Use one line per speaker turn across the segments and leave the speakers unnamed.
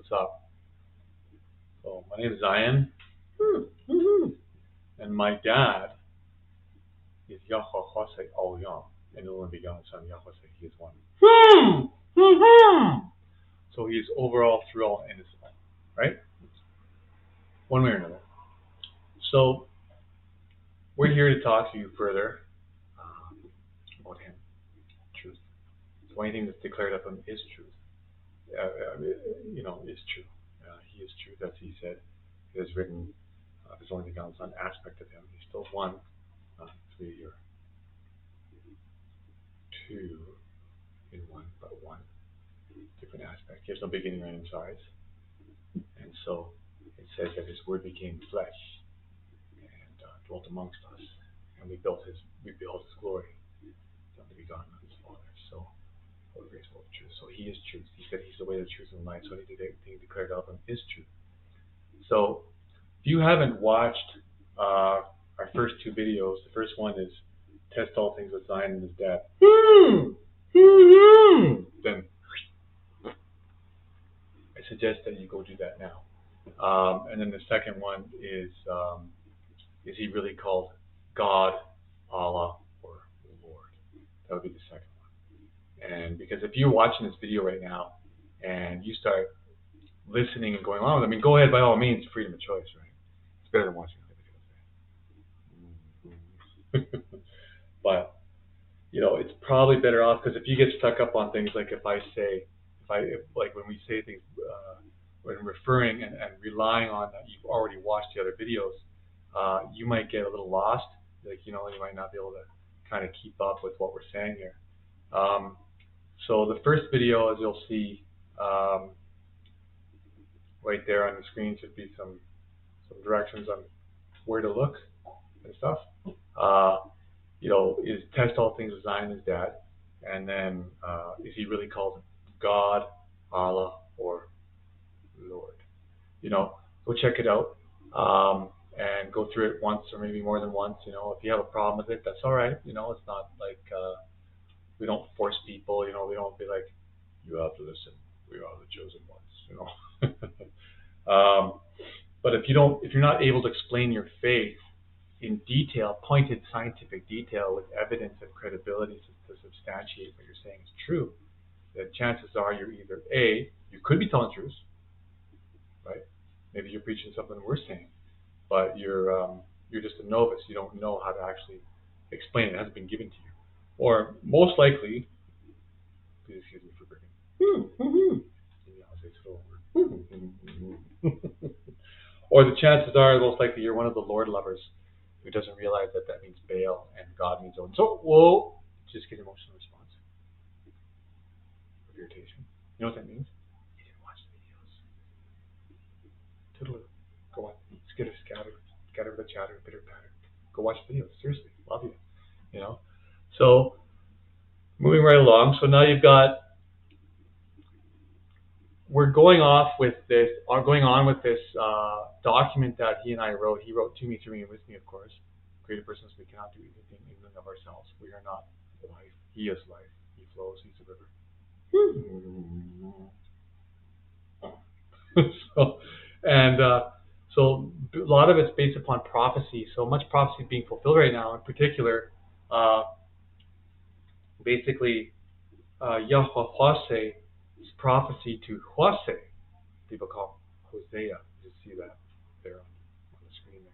what's up? So my name is Zion, and my dad is YaHooWaSAy all young, and the only begotten son YaHoshuWaH. He is one. So he is overall through all innocent, right? One way or another. So we're here to talk to you further about him, truth. So anything that's declared of him is truth. Is true. He is truth, as he said. It is written, his only begotten son aspect of him. He's still one, not three or two in one, but one different aspect. He has no beginning or end in size. And so it says that his word became flesh and dwelt amongst us, and we beheld his glory, the only begotten of his Father. So full of grace, full of truth. So he is truth. He said he's the way, the truth, and the life. So anything declared of him is truth. So if you haven't watched our first two videos, the first one is Test All Things with Zion and his dad. Then I suggest that you go do that now. And then the second one is he really called God, Allah, or Lord? That would be the second one. And because if you're watching this video right now and you start listening and going on with it, I mean, go ahead, by all means, freedom of choice, right? It's better than watching other videos. But, it's probably better off, because if you get stuck up on things like when we say things, when referring and relying on that you've already watched the other videos, you might get a little lost. You might not be able to kind of keep up with what we're saying here. So the first video, as you'll see, right there on the screen should be some directions on where to look and stuff. Is Test All Things with Zion his dad, and then is he really called God, Allah, or Lord? Go check it out and go through it once or maybe more than once. If you have a problem with it, that's all right. It's not like we don't force people. We don't be like, you have to listen. We are the chosen ones. But if you're not able to explain your faith in detail, pointed scientific detail with evidence and credibility to substantiate what you're saying is true, then chances are you're either you could be telling truth, right? Maybe you're preaching something we're saying, but you're just a novice. You don't know how to actually explain it. It hasn't been given to you. Or most likely, please excuse me for breaking. Or the chances are most likely you're one of the Lord lovers who doesn't realize that means Baal and God means Odin. So, whoa, just get emotional response of irritation. You know what that means? You didn't watch the videos. Toodaloo. Go on. Scatter the chatter, bitter patter. Go watch the videos. Seriously, love you. So moving right along. So now we're going on with this document that he and I wrote. He wrote to me, through me, and with me, of course. Created persons, we cannot do anything in and of ourselves. We are not life. He is life. He flows. He's a river. So a lot of it's based upon prophecy. So much prophecy is being fulfilled right now. In particular, basically, YaHooWaSAy's prophecy to YaHshuWaH, people call Hosea. You see that there on the screen there.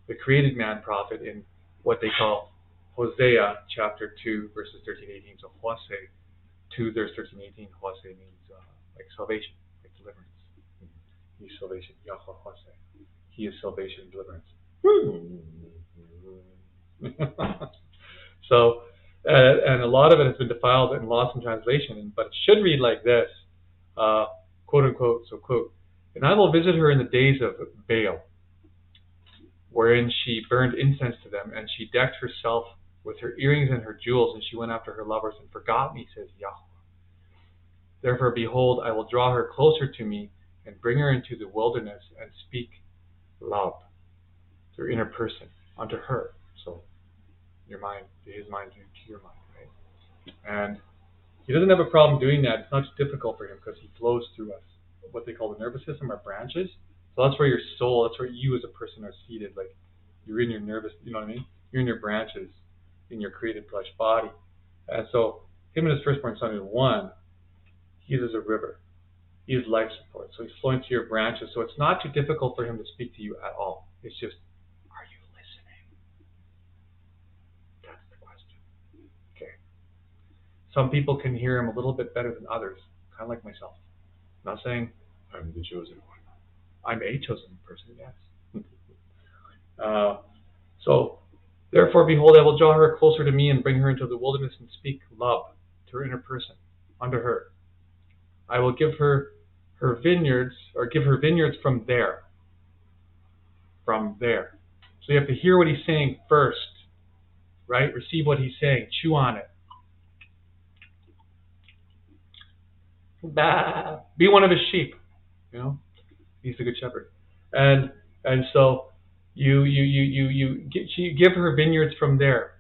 The created man prophet in what they call Hosea chapter 2 verses 13-18. So YaHshuWaH 2 verse 13-18. YaHshuWaH means like salvation, like deliverance. He's salvation. YaHooWaSAy. He is salvation and deliverance. So, and a lot of it has been defiled and lost in translation, but it should read like this, quote unquote, so quote, and I will visit her in the days of Baal, wherein she burned incense to them, and she decked herself with her earrings and her jewels, and she went after her lovers and forgot me, says YaHooWaH. Therefore, behold, I will draw her closer to me and bring her into the wilderness and speak love, their inner person, unto her. So, your mind, his mind to your mind, right? And
He doesn't have a problem doing that. It's not difficult for him because he flows through us. What they call the nervous system, our branches. So that's where your soul, that's where you as a person are seated. Like you're in your nervous, you know what I mean? You're in your branches, in your created flesh body. And so him and his firstborn son is one. He is a river. He is life support. So he's flowing through your branches. So it's not too difficult for him to speak to you at all. It's just, are you listening? That's the question. Okay. Some people can hear him a little bit better than others, kind of like myself. I'm not saying
I'm the chosen one.
I'm a chosen person, yes. So, therefore, behold, I will draw her closer to me and bring her into the wilderness and speak love to her inner person, unto her. I will give her vineyards, or give her vineyards from there. From there. So you have to hear what he's saying first, right? Receive what he's saying. Chew on it. Bah. Be one of his sheep. You know, he's the good shepherd, and so you give her vineyards from there.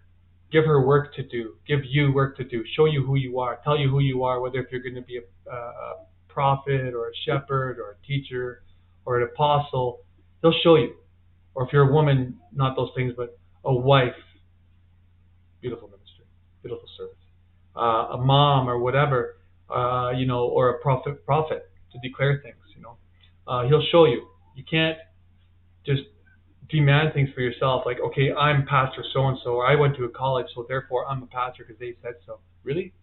Give her work to do. Give you work to do. Show you who you are. Tell you who you are. Whether if you're going to be a prophet or a shepherd or a teacher or an apostle, he'll show you. Or if you're a woman, not those things, but a wife. Beautiful ministry. Beautiful service. A mom or whatever. Or a prophet to declare things. He'll show you. You can't just demand things for yourself, like, okay, I'm pastor so-and-so, or I went to a college, so therefore I'm a pastor because they said so. Really?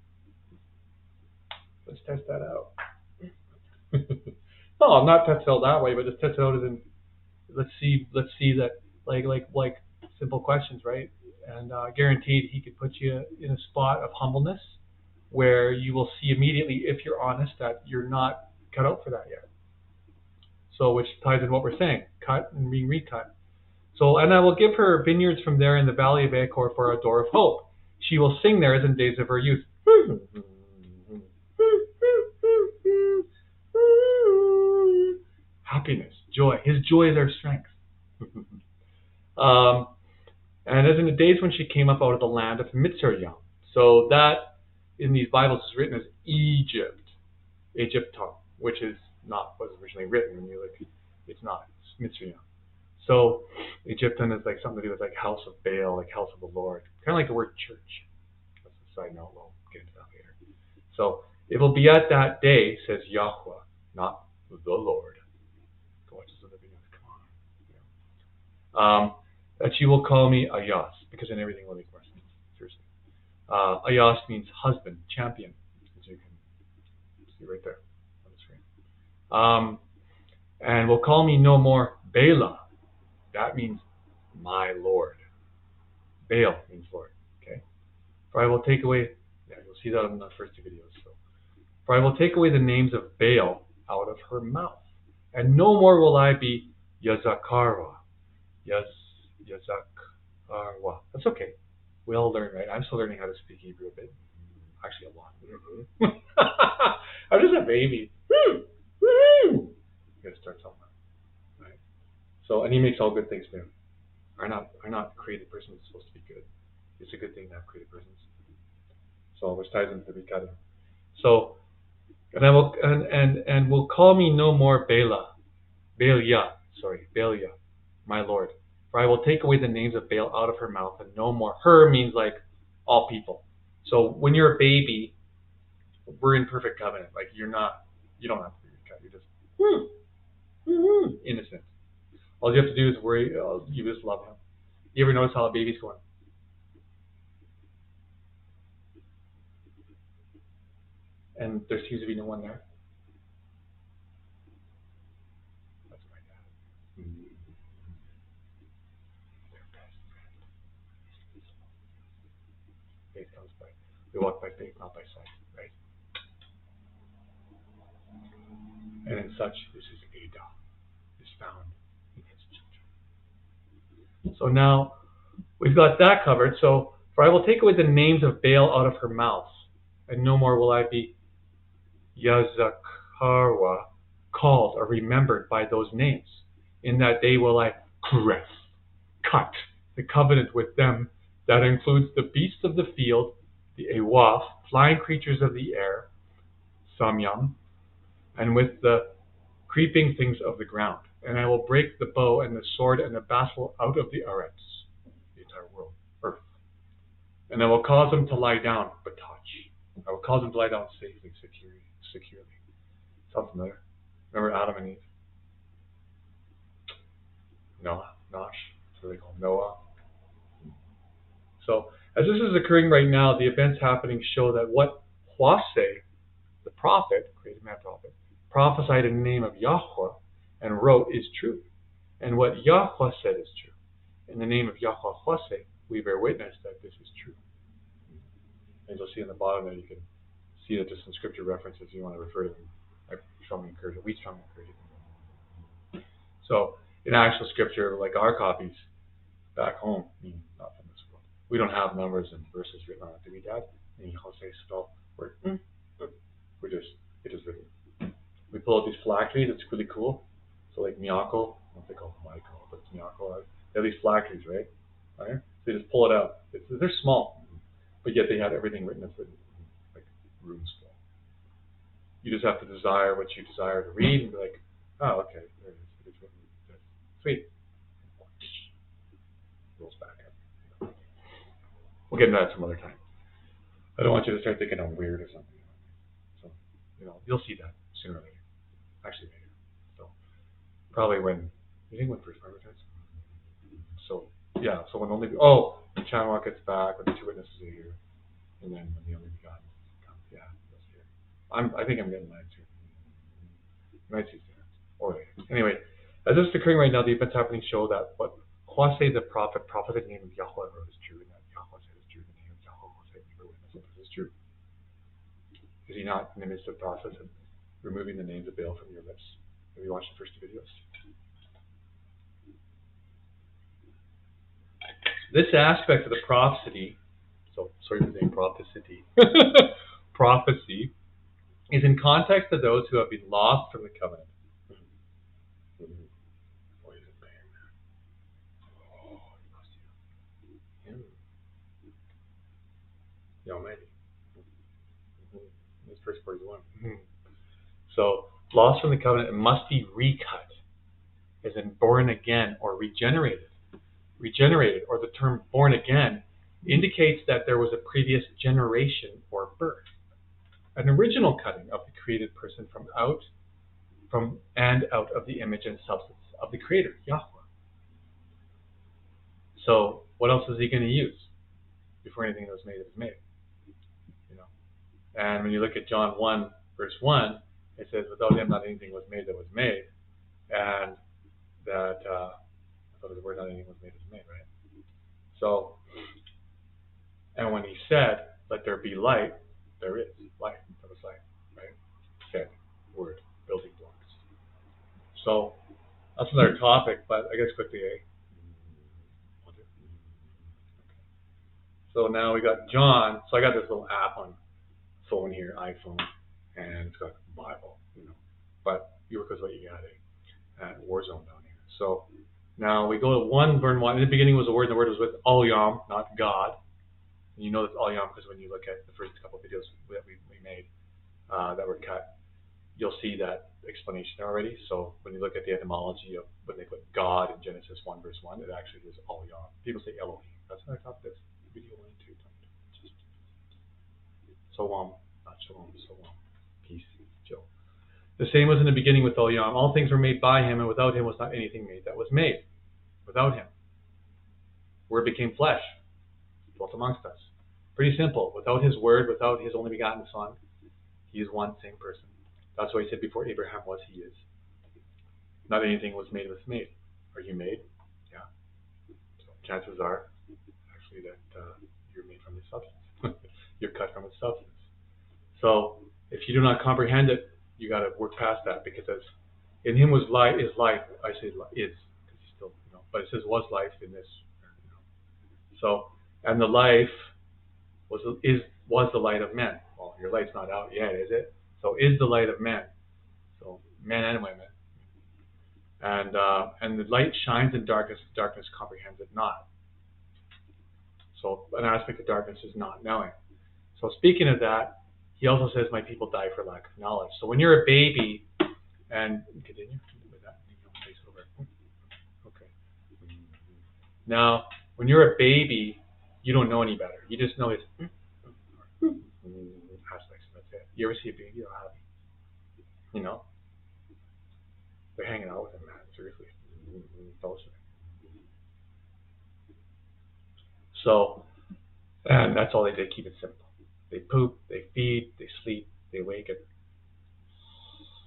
Let's test that out. No, I'm not testing it out that way, but just test it out as in, let's see that, like simple questions, right? And guaranteed he could put you in a spot of humbleness where you will see immediately, if you're honest, that you're not cut out for that yet. So, which ties in what we're saying, cut and being recut. So, and I will give her vineyards from there in the valley of Achor for a door of hope. She will sing there as in days of her youth. Happiness, joy. His joy is our strength. And as in the days when she came up out of the land of Mitzrayim. So that in these Bibles is written as Egypt, Egypton, which is not what was originally written. When you look, it's not. It's Mitzrayim. So Egyptian is like something to do with like house of Baal, like house of the Lord. Kind of like the word church. That's a side note. We'll get into that later. So it will be at that day, says YaHooWaH, not the Lord. Go watch this other video. Come on. That you will call me Ayas, because then everything will make more sense. Seriously. Ayas means husband, champion, as you can see right there on the screen. And will call me no more Bela. That means my Lord. Baal means Lord. Okay. For I will take away. Yeah, you'll see that in the first two videos. So, for I will take away the names of Baal out of her mouth, and no more will I be Yazakarwa. Yazakarwa. That's okay. We all learn, right? I'm still learning how to speak Hebrew a bit. Actually, a lot. I'm just a baby. You gotta start somewhere. So, and he makes all good things new. Are not created persons supposed to be good? It's a good thing to have created persons. So, which ties into the recutting. So, and I will and will call me no more Baalia, my Lord. For I will take away the names of Baal out of her mouth, and no more. Her means like all people. So when you're a baby, we're in perfect covenant. Like you don't have to be recut. You're just innocent. All you have to do is worry. You just love him. You ever notice how a baby's going? And there seems to be no one there. That's my dad. Their best friend. Faith comes by. We walk by faith, not by sight, right? And in such, this is Ada, is found in his children. So now we've got that covered. So, for I will take away the names of Baal out of her mouth, and no more will I be Yazakarwa, called or remembered by those names. In that day will I cut the covenant with them. That includes the beasts of the field, the Awaf, flying creatures of the air, Samyam, and with the creeping things of the ground. And I will break the bow and the sword and the battle out of the Arets, the entire world, earth. And I will cause them to lie down, but touch. I will cause them to lie down safely, securely. Sounds familiar? Remember Adam and Eve? Noah, Nosh, that's what they call Noah. So, as this is occurring right now, the events happening show that what YaHooWaSAy, the prophet, created man prophet, prophesied in the name of Yahweh and wrote is true. And what YaHooWaH said is true. In the name of YaHooWaSAy, we bear witness that this is true. And you'll see in the bottom there, you can see that there's some scripture references you want to refer to them. I strongly encourage it. We strongly encourage it. So, in actual scripture, like our copies back home, not from this world, we don't have numbers and verses written on it, do we, Dad? And YaHoshuWaH spell, we're just, it is written. We pull out these phylacteries, it's really cool. So like Miyako, I don't think called Michael, but it's Miyako. They have these phylacteries, right? So they just pull it out. They're small, but yet they have everything written as written, like runes full. You just have to desire what you desire to read and be like, oh, okay, there it is. It is written. Sweet. Rolls back up. We'll get into that some other time. I don't want you to start thinking I'm weird or something. So, you'll see that sooner or later. Actually, later. So, probably when first privatized. So, yeah. So when the channel gets back, when the two witnesses are here, and then when the only begotten comes, yeah, that's here. I think I'm getting mine too. You might see sooner or later. Anyway, as this is occurring right now, the events happening show that what YaHooWaSAy the prophet prophesied in the name of Yahweh wrote is true, and that YaHooWaSAy is true, and the name of YaHooWaSAy we bear witness that this is true. Is he not in the midst of the process of removing the names of Baal from your lips? Have you watched the first two videos? This aspect of the prophecy, so sorry for saying prophecy, prophecy, is in context of those who have been lost from the covenant. The Almighty. This verse 41. So, lost from the covenant, it must be recut, as in born again or regenerated. Regenerated, or the term born again, indicates that there was a previous generation or birth, an original cutting of the created person from out of the image and substance of the Creator, Yahweh. So, what else is he going to use before anything that was made is made? And when you look at John 1, verse 1, it says, without him not anything was made that was made. And that, I thought the word not anything was made right? So, and when he said, let there be light, there is light. There was light, right? Said, word, building blocks. So, that's another topic, but I guess quickly, So now we got John. So I got this little app on phone here, iPhone, and it's got Bible, But you work with what you got, at Warzone down here. So now we go to 1, verse 1. In the beginning was the Word, and the Word was with Al-Yam, not God. And you know that's Al-Yam because when you look at the first couple of videos that we made that were cut, you'll see that explanation already. So when you look at the etymology of when they put God in Genesis 1, verse 1, it actually is Al-Yam. People say Elohim. That's another topic. That's video 1 and 2. Shalom, not shalom, shalom. Peace, Joe. The same was in the beginning with Al-Yam. All things were made by him, and without him was not anything made that was made. Without him. Word became flesh, dwelt amongst us. Pretty simple. Without his word, without his only begotten Son, he is one same person. That's why he said before Abraham was, he is. Not anything was made made. Are you made? Yeah. So chances are actually that you're made from his substance. You're cut from its substance. So if you do not comprehend it, you got to work past that, because as in him was life, is life. I say is because he's still, but it says was life in this. So, and the life was the light of men. Well, your light's not out yet, is it? So is the light of men. So men and women. And the light shines in darkness. Darkness comprehends it not. So an aspect of darkness is not knowing. So speaking of that, he also says, my people die for lack of knowledge. So when you're a baby, and continue with that. Okay. Now, when you're a baby, you don't know any better. You just know his aspects, and that's it. You ever see a baby? You know, they're hanging out with him, man. Seriously, fellowship. So, and that's all they did. Keep it simple. They poop, they feed, they sleep, they wake it.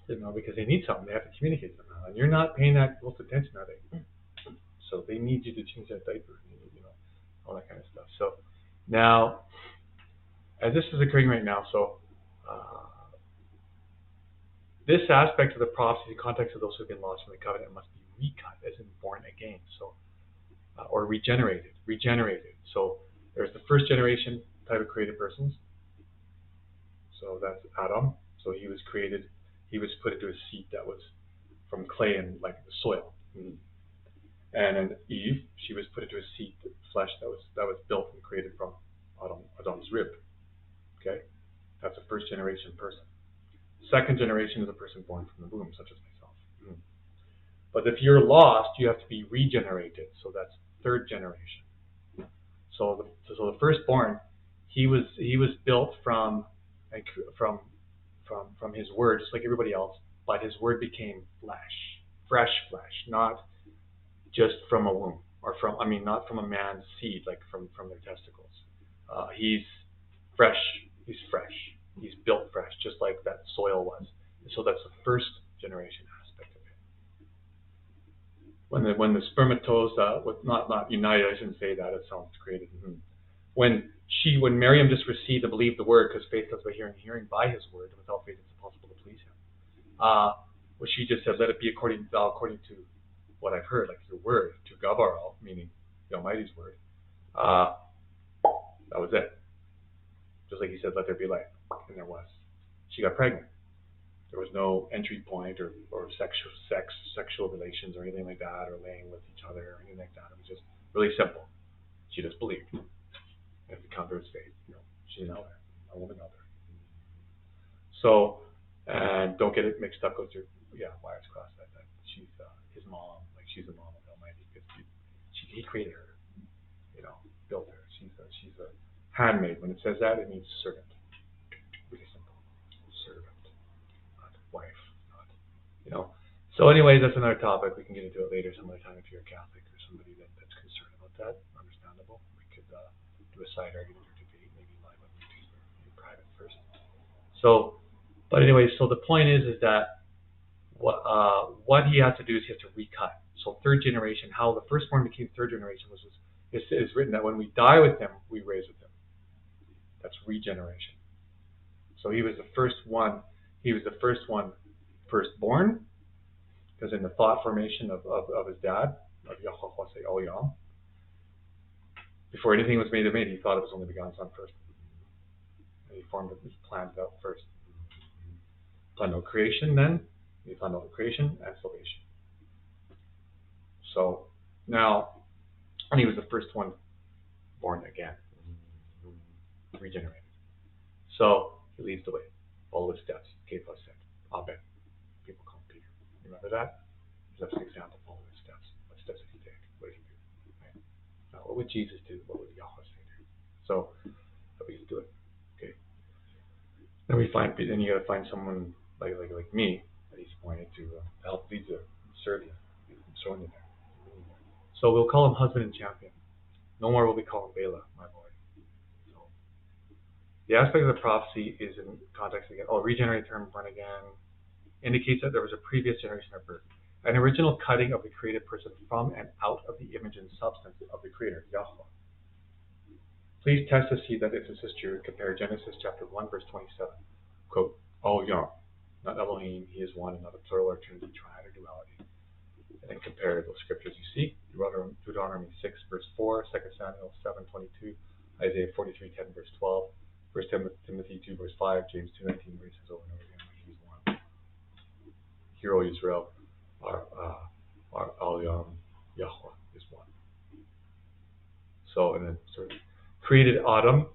Because they need something. They have to communicate somehow, and you're not paying that close attention, are they? So they need you to change that diaper, all that kind of stuff. So now, as this is occurring right now, so this aspect of the prophecy, the context of those who have been lost from the covenant, must be recut, as in born again. So, or regenerated. So there's the first generation type of created persons. So that's Adam. So he was created. He was put into a seat that was from clay and like the soil. And then Eve, she was put into a seat, flesh that was built and created from Adam's rib. Okay, that's a first generation person. Second generation is a person born from the womb, such as myself. But if you're lost, you have to be regenerated. So that's third generation. So the firstborn, he was built from his word, just like everybody else. But his word became flesh, fresh flesh, not just from a womb, or not from a man's seed, like from their testicles. He's fresh. He's fresh. He's built fresh, just like that soil was. And so that's the first generation aspect of it. When the spermatoes not united, I shouldn't say that. It sounds created. When Miriam just received and believed the word, because faith comes by hearing by his word, and without faith it's impossible to please him. What she just said, let it be according to what I've heard, like your word, to Gabaral, meaning the Almighty's word. That was it. Just like he said, let there be light, and there was. She got pregnant. There was no entry point or sexual relations or anything like that, or laying with each other or anything like that. It was just really simple. She just believed. And it counted as faith. She's an elder, a woman elder. So, and don't get it mixed up with your wires crossed that she's his mom, like she's the mom of the Almighty, because he created her, built her. She's a handmaid. When it says that, it means servant. Really simple. Servant, not wife, not. So anyways, that's another topic. We can get into it later some other time if you're a Catholic or somebody that's concerned about that. Understandable. We could do a side argument or debate, maybe live on YouTube or maybe private first. So, but anyway, so the point is that what he has to do is he has to recut. So third generation, how the firstborn became third generation is written that when we die with him, we raise with him. That's regeneration. So he was the first one. He was the first one, firstborn, because in the thought formation of his dad, of YaHooWaSAy, before anything was made, he thought it was only begotten son first. And he planned it out first. Planned out creation, then he planned out creation and salvation. So now, and he was the first one born again, regenerated. So he leads the way. Follow his steps. K plus said. Amen. People call him Peter. Remember that? That's an example. Follow his steps. What steps did he take? What did he do? Right? Now, what would Jesus do? What would YaHoshuWaH do? So we do it. Okay. Then you got to find someone like me that he's appointed to help lead you, serve you, showing you there. So we'll call him husband and champion. No more will we call him Bela, my Lord. So the aspect of the prophecy is in context again. Regenerate term, born again, indicates that there was a previous generation of birth. An original cutting of the created person from and out of the image and substance of the Creator, Yahweh. Please test to see that if this is true. Compare Genesis chapter 1, verse 27. Quote, all Yah, not Elohim, he is one, and not a plural or trinity, triad or duality. And then compare those scriptures you see. Deuteronomy 6, verse 4, 2 Samuel 7, 22, Isaiah 43, 10, verse 12, 1 Timothy 2, verse 5, James 2, 19, where he says over and over again, he's one. Hear, O Israel, our Yahweh is one. So, and then created Adam,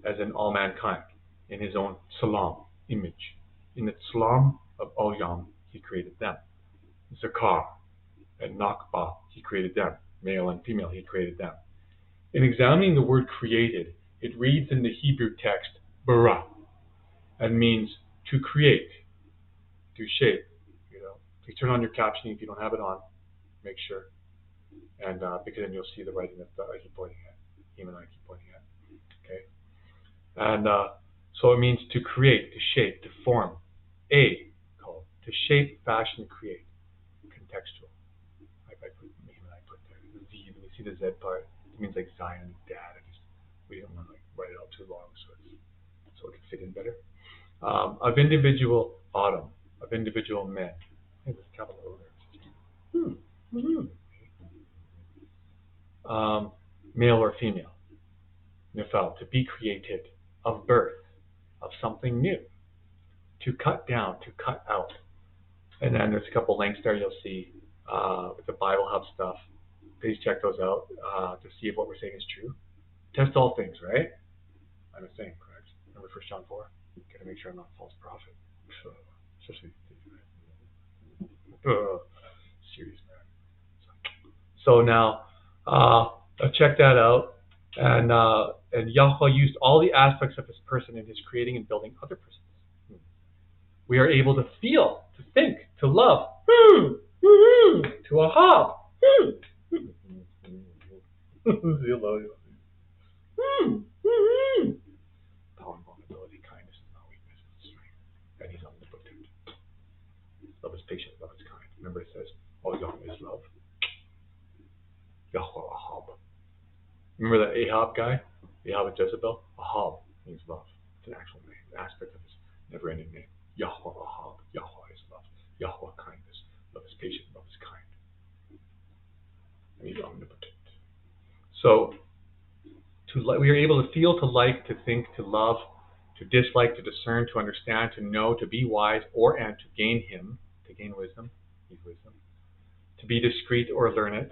as in all mankind, in his own salam, image. In the salam of Al Yam, he created them. Zakar and Nakba, he created them. Male and female, he created them. In examining the word created, it reads in the Hebrew text, bara, and means to create, to shape. Please turn on your captioning if you don't have it on. Make sure. And because then you'll see the writing that I keep pointing at. Him and I keep pointing at. Okay. And so it means to create, to shape, to form. Called to shape, fashion, create. Contextual. I put him and I put there. The Z. When you see the Z part, it means like Zion, Dad. We didn't want to write it out too long, so it can fit in better. Of individual autumn, of individual men. Hey, there's a capital O there. Male or female. Nifal, to be created, of birth, of something new. To cut down, to cut out. And then there's a couple links there you'll see with the Bible Hub stuff. Please check those out to see if what we're saying is true. Test all things, right? I'm a saying, correct? Remember 1 John 4? Gotta make sure I'm not a false prophet. Especially serious, man. So now, check that out. And Yahweh used all the aspects of his person in his creating and building other persons. We are able to feel, to think, to love, to ahab. Power and vulnerability, kindness is not weakness, it's strength. And he's omnipotent. Love is patient, love is kind. Remember it says, all Yahweh is love. Yahweh Ahab. Remember that Ahab guy? Ahab and Jezebel? Ahab means love. It's an actual name, an aspect of his never-ending name. Yahweh Ahab. Yahweh is love. Yahweh kindness. Love is patient, love is kind. And he's omnipotent. So, we are able to feel, to like, to think, to love, to dislike, to discern, to understand, to know, to be wise, and to gain him, to gain wisdom, he's wisdom, to be discreet or learn it.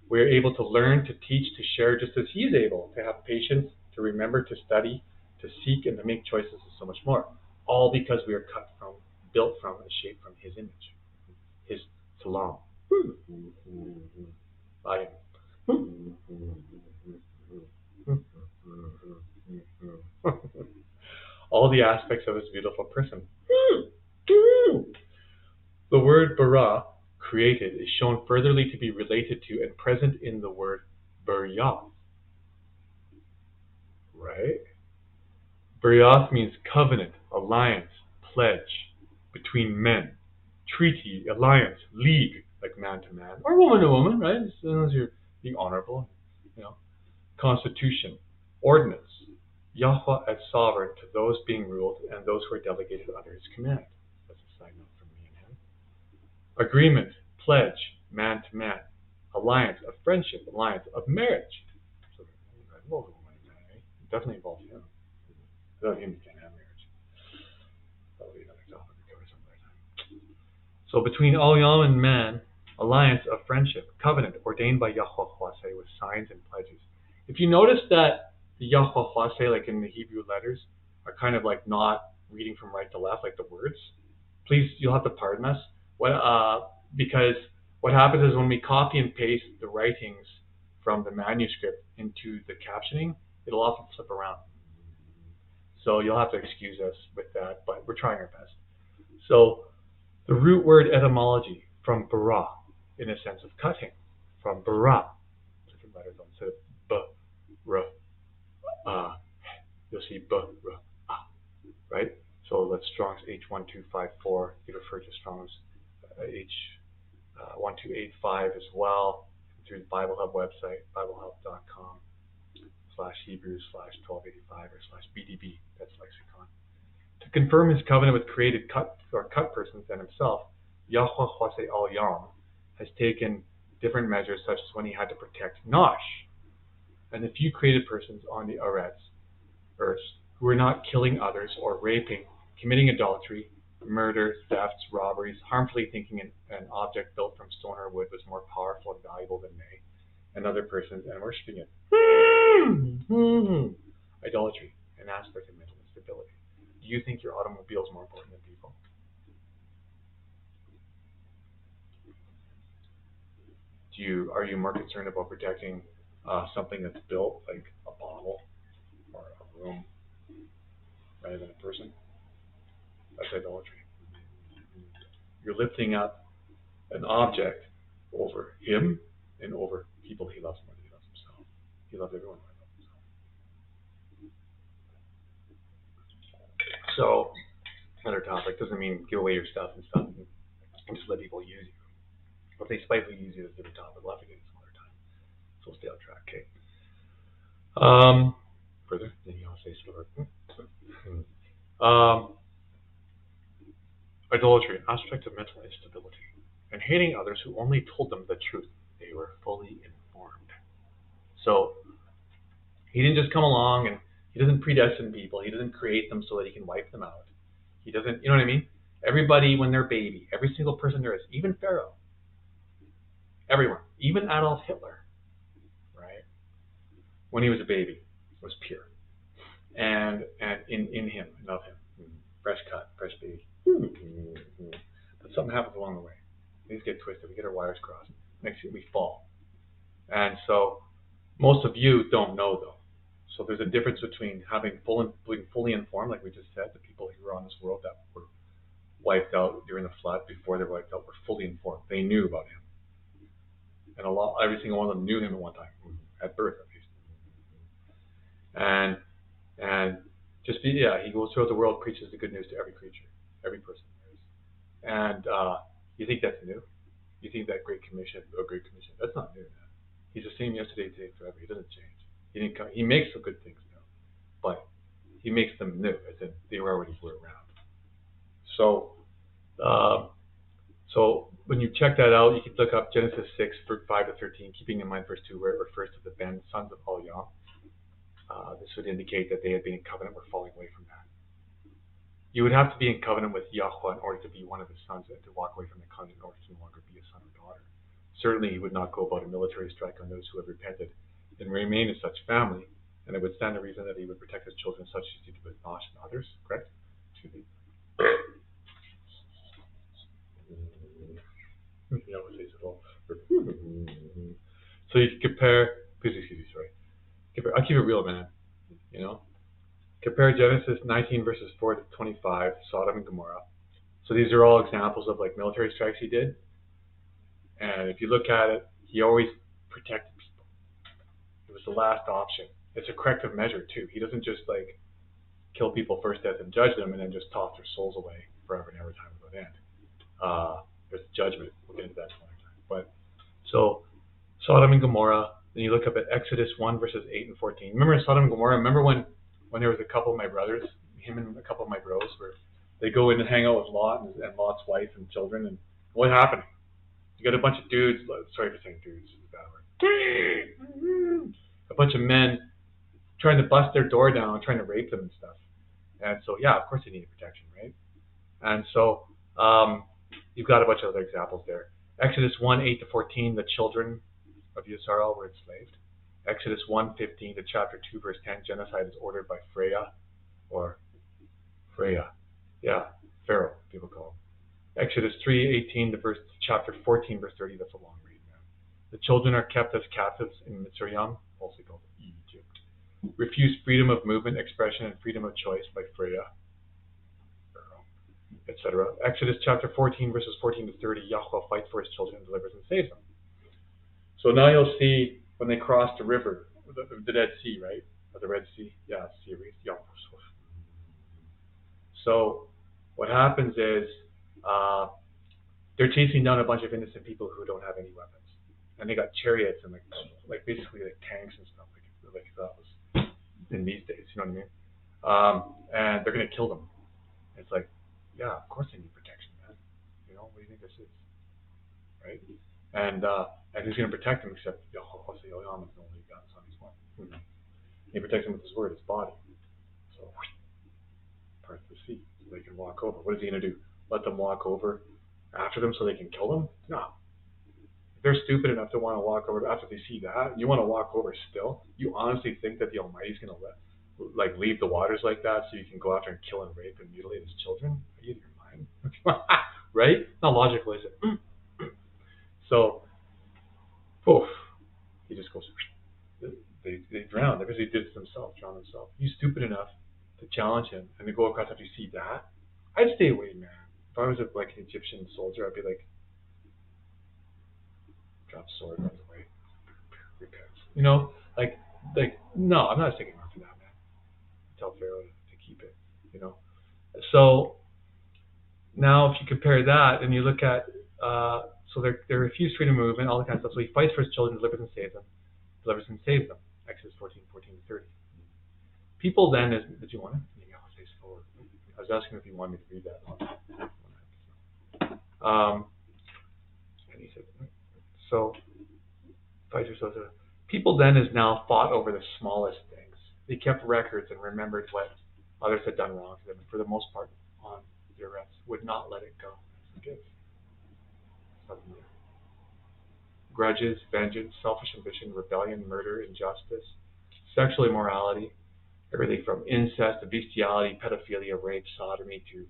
We are able to learn, to teach, to share, just as he is able, to have patience, to remember, to study, to seek, and to make choices, and so much more. All because we are cut from, built from, and shaped from his image, his salam. By him. All the aspects of his beautiful person. The word bara, created, is shown furtherly to be related to and present in the word baryath. Right? Baryath means covenant, alliance, pledge between men, treaty, alliance, league, like man to man, or woman to woman, right? As long as you're being honorable, Constitution, ordinance, Yahweh as sovereign to those being ruled and those who are delegated under his command. That's a side note from me and him. Agreement, pledge, man to man, alliance of friendship, alliance of marriage. So it involves a woman and man, right? It definitely involves him. Without him, you can't have marriage. That'll be another topic we cover some other time. So between all Yam and man, alliance of friendship, covenant ordained by YaHooWaSAy with signs and pledges. If you notice that the YaHooWaSAy, like in the Hebrew letters, are kind of like not reading from right to left, like the words, please, you'll have to pardon us. Because what happens is when we copy and paste the writings from the manuscript into the captioning, it'll often flip around. So you'll have to excuse us with that, but we're trying our best. So the root word etymology from bara, in a sense of cutting, from bara, different letters instead of b, r, you'll see b, r, right? So that's Strong's H1254. You refer to Strong's H1285 as well through the Bible Hub website, BibleHub.com/Hebrews/1285 or /BDB. That's lexicon. To confirm his covenant with created cut persons and himself, YaHooWaSAy Al Yam has taken different measures, such as when he had to protect Nosh and the few created persons on the earth who were not killing others or raping, committing adultery, murder, thefts, robberies, harmfully thinking an object built from stone or wood was more powerful and valuable than they and other persons, and worshipping it. Idolatry an aspect of mental instability. Do you think your automobile is more important than people? Are you more concerned about protecting something that's built, like a bottle or a room, rather than a person? That's idolatry. You're lifting up an object over him and over people he loves more than he loves himself. He loves everyone more than himself. So, another topic doesn't mean give away your stuff and stuff and just let people use you. If they spitefully use you, that's a different topic. We'll have to get it some other time. So we'll stay on track, okay? Further, then I'll say slower. Idolatry, an aspect of mental instability, and hating others who only told them the truth. They were fully informed. So he didn't just come along and he doesn't predestine people. He doesn't create them so that he can wipe them out. He doesn't, you know what I mean? Everybody, when they're baby, every single person there is, even Pharaoh, everyone, even Adolf Hitler, right? When he was a baby, was pure, and in him and of him, fresh cut, fresh baby. But something happens along the way. Things get twisted. We get our wires crossed. Next thing we fall. And so most of you don't know though. So there's a difference between being fully informed, like we just said, the people who were on this world that were wiped out during the flood, before they were wiped out, were fully informed. They knew about him. And every single one of them knew him at one time, at birth at least. And he goes throughout the world, preaches the good news to every creature, every person there is. And you think that's new? You think that Great Commission, that's not new, man. He's the same yesterday, today, forever. He doesn't change. He makes some good things new, but he makes them new, as in they already were around. So when you check that out, you can look up Genesis 6, 5 to 13, keeping in mind verse 2, where it refers to the Ben, sons of Al-Yam. This would indicate that they had been in covenant, were falling away from that. You would have to be in covenant with YaHoWaH in order to be one of his sons, and to walk away from the covenant in order to no longer be a son or daughter. Certainly, he would not go about a military strike on those who had repented and remain in such family, and it would stand to reason that he would protect his children such as he did with Nosh and others, correct? Excuse me. So you can compare, I'll keep it real, man. You know? Compare Genesis 19 verses 4 to 25, Sodom and Gomorrah. So these are all examples of like military strikes he did. And if you look at it, he always protected people. It was the last option. It's a corrective measure too. He doesn't just like kill people first death and judge them and then just toss their souls away forever and ever, time without end. There's judgment. We'll get into that some other time. But so Sodom and Gomorrah. Then you look up at Exodus 1 verses 8 and 14. Remember Sodom and Gomorrah? Remember when there was a couple of my brothers, him and a couple of my bros, where they go in and hang out with Lot and Lot's wife and children, and what happened? You got a bunch of dudes, sorry for saying dudes, is a bad word. A bunch of men trying to bust their door down, trying to rape them and stuff. And so, yeah, of course they needed protection, right? And so, you've got a bunch of other examples there. Exodus 1, 8 to 14, the children of Yisrael were enslaved. Exodus 1:15 to chapter 2, verse 10, genocide is ordered by Pharaoh, people call him. Exodus 3:18 to chapter 14, verse 30, that's a long read, man. The children are kept as captives in Mitzrayim, also called Egypt. Refuse freedom of movement, expression, and freedom of choice by Pharaoh, etc. Exodus chapter 14, verses 14 to 30, YaHoWaH fights for his children and delivers and saves them. So now you'll see when they cross the river, the Dead Sea, right? Or the Red Sea. Yeah, Sea Race. Yeah. So what happens is they're chasing down a bunch of innocent people who don't have any weapons, and they got chariots and like basically like tanks and stuff like that was in these days. You know what I mean? And they're gonna kill them. It's like, yeah, of course they need protection, man. You know, what do you think this is, right? And who's going to protect him except YaHoshuWaH is the only God, Son, He's one. He protects him with his word, his body. So, parts the sea, so they can walk over. What is he going to do? Let them walk over after them so they can kill them? No. If they're stupid enough to want to walk over after they see that, you want to walk over still? You honestly think that the Almighty is going to like leave the waters like that so you can go after and kill and rape and mutilate his children? Are you in your mind? Right? Not logical, is it? So, poof, he just goes. They drown. They basically did it themselves, drown themselves. You stupid enough to challenge him and to go across after you see that? I'd stay away, man. If I was like an Egyptian soldier, I'd be like, drop sword, runs away, repents. Like no, I'm not sticking around for that, man. Tell Pharaoh to keep it, you know. So now, if you compare that and you look at, so they refuse freedom of movement, all that kind of stuff. So he fights for his children, delivers and saves them, delivers and saves them. Exodus 14:14-30. People then, did you want it? Maybe I'll face forward. I was asking if you wanted me to read that. And he said, so fight yourselves. People then is now fought over the smallest things. They kept records and remembered what others had done wrong to them, and for the most part, on their arrests, would not let it go. Forgive. Something there. Grudges, vengeance, selfish ambition, rebellion, murder, injustice, sexual immorality, everything from incest to bestiality, pedophilia, rape, sodomy, to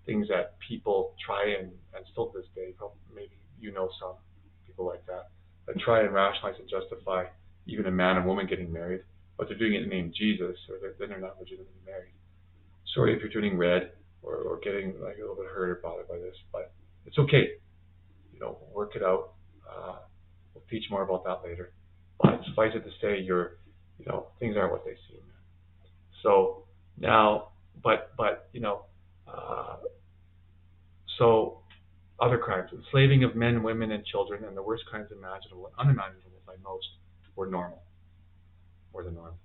things that people try and still to this day, probably, maybe you know some people like that try and rationalize and justify even a man and woman getting married, but they're doing it in the name of Jesus, or then they're not legitimately married. Sorry if you're turning red or getting like a little bit hurt or bothered by this, but it's okay. You know, work it out. We'll teach more about that later. But suffice it to say, things aren't what they seem. So now, but so other crimes, enslaving of men, women, and children, and the worst crimes imaginable and unimaginable by most were normal, more than normal.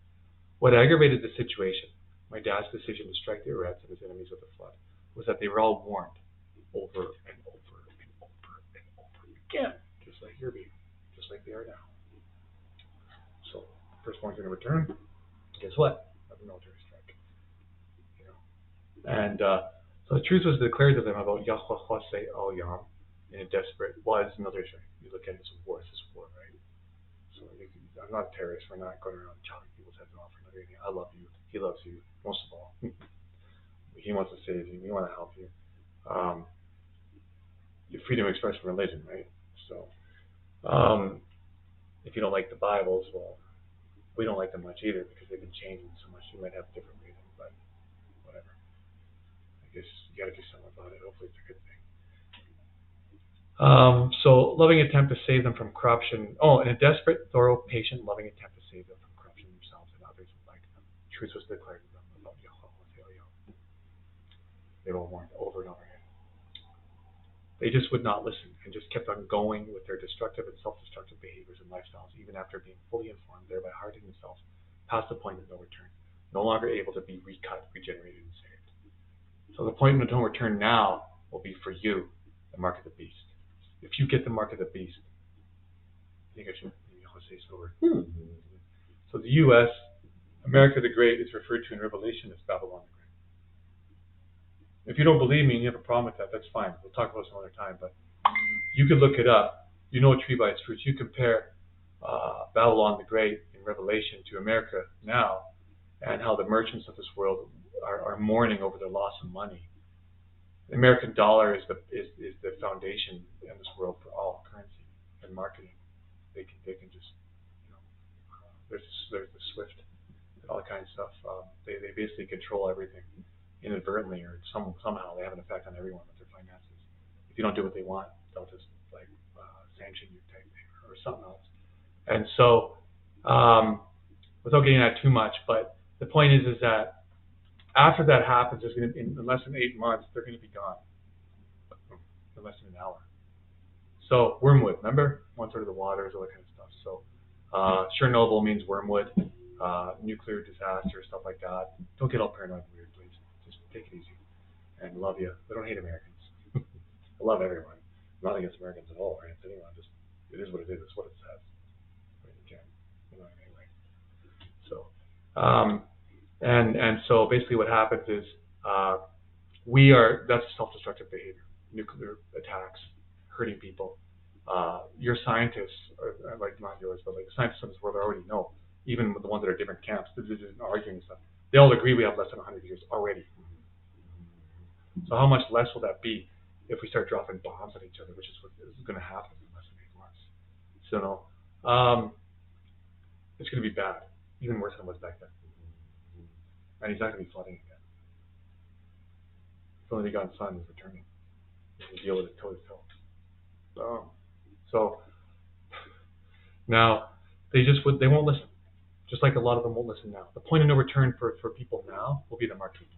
What aggravated the situation, my dad's decision to strike the arrests of his enemies with the flood, was that they were all warned over and over and over and over again, just like you're being, just like they are now. So, firstborn's going to return. Guess what? Another military strike. And so the truth was declared to them about YaHooWaSAy in a desperate, it's military strike. You look at it as a war, it's a war, right? So I'm not a terrorist. We're not going around chopping people's heads off or anything. I love you. He loves you, most of all. He wants to save you. We want to help you. Your freedom of expression, religion, right? So if you don't like the Bibles, well, we don't like them much either because they've been changing so much. You might have a different reason, but whatever. I guess you got to do something about it. Hopefully it's a good thing. So loving attempt to save them from corruption. In a desperate, thorough, patient, loving attempt to save them from corruption themselves and others like them. Truth was declared to them about YaHooWaSAy. They were warned over and over again. They just would not listen and just kept on going with their destructive and self-destructive behaviors and lifestyles, even after being fully informed, thereby hardening themselves past the point of no return, no longer able to be recut, regenerated, and saved. So the point of no return now will be for you, the mark of the beast. If you get the mark of the beast, I think I should say so. So the U.S., America the Great, is referred to in Revelation as Babylon the Great. If you don't believe me and you have a problem with that, that's fine. We'll talk about it some other time. But you could look it up. You know a tree by its fruits. You compare Babylon the Great in Revelation to America now, and how the merchants of this world are mourning over their loss of money. The American dollar is the foundation in this world for all currency and marketing. They can just there's the SWIFT and all that kind of stuff. They basically control everything inadvertently, or somehow they have an effect on everyone with their finances. If you don't do what they want, they'll just sanction you type thing or something else. And so without getting at too much, but the point is that after that happens, there's going to be, in less than 8 months, they're going to be gone. In less than an hour. So wormwood, remember? 1/3 of the waters, all that kind of stuff. So Chernobyl means wormwood, nuclear disaster, stuff like that. Don't get all paranoid and weird, please. Just take it easy. And love you. I don't hate Americans. I love everyone. I'm not against Americans at all, or against anyone. Just it is what it is. It's what it says. Anyway. So and so basically what happens is that's self-destructive behavior. Nuclear attacks, hurting people. Your scientists, like not yours, but like the scientists in this world already know, even with the ones that are different camps, they're just arguing stuff. They all agree we have less than 100 years already. So how much less will that be if we start dropping bombs at each other, which is what is going to happen in less than 8 months. So it's going to be bad, even worse than it was back then. And he's not going to be flooding again. The only begotten Son is returning. He'll deal with it toe to toe. So now they won't listen. Just like a lot of them won't listen now. The point of no return for people now will be the mark of the beast.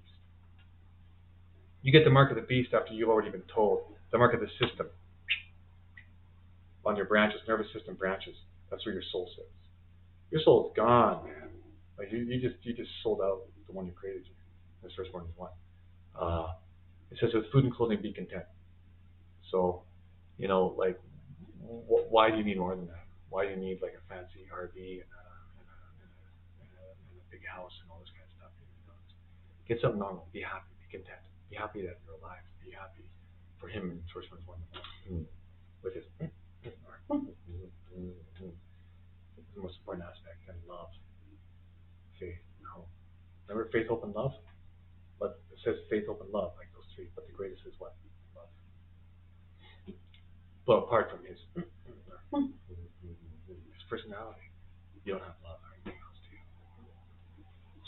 You get the mark of the beast after you've already been told. The mark of the system on your branches, nervous system branches. That's where your soul sits. Your soul is gone, man. Like you just sold out the one who created you. This first one is one. It says, with food and clothing, be content. So, like, why do you need more than that? Why do you need like a fancy RV and a big house and all this kind of stuff? Get something normal. Be happy. Be content. Be happy that you're alive. Be happy for him. And first one's one with his the most important aspect, and love, faith, and hope. Remember faith, hope, and love? But it says faith, hope, and love, like those three. But the greatest is what? Love. But apart from his personality, you don't have love or anything else, do you?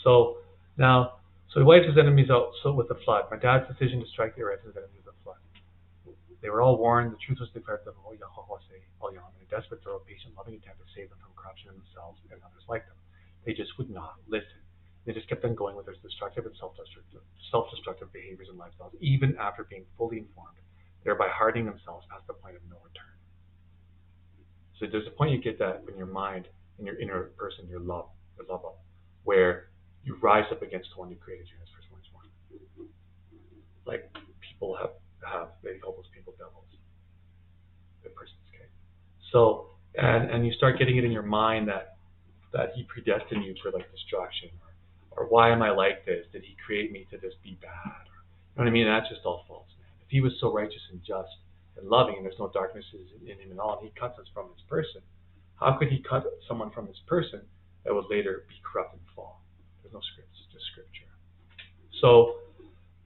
So now, he wipes his enemies out with the flood. My dad's decision to strike the earth his enemies with the flood. They were all warned. The truth was declared to them. YaHooWaSAy, all Yahweh, in a desperate, thorough, patient, loving attempt to save them from corruption in themselves and others like them. They just would not listen. They just kept on going with their destructive and self-destructive behaviors and lifestyles, even after being fully informed, thereby hardening themselves past the point of no return. So there's a point you get that in your mind, in your inner person, your love of, where you rise up against the one who created you. As first one is one. Like people they call those people devils. The person's case. So and you start getting it in your mind that he predestined you for like destruction, or why am I like this? Did he create me to just be bad? Or, you know what I mean? That's just all false, man. If he was so righteous and just and loving, and there's no darkness in him at all, and he cuts us from his person, how could he cut someone from his person that would later be corrupt and fall? There's no scripts, just scripture. So,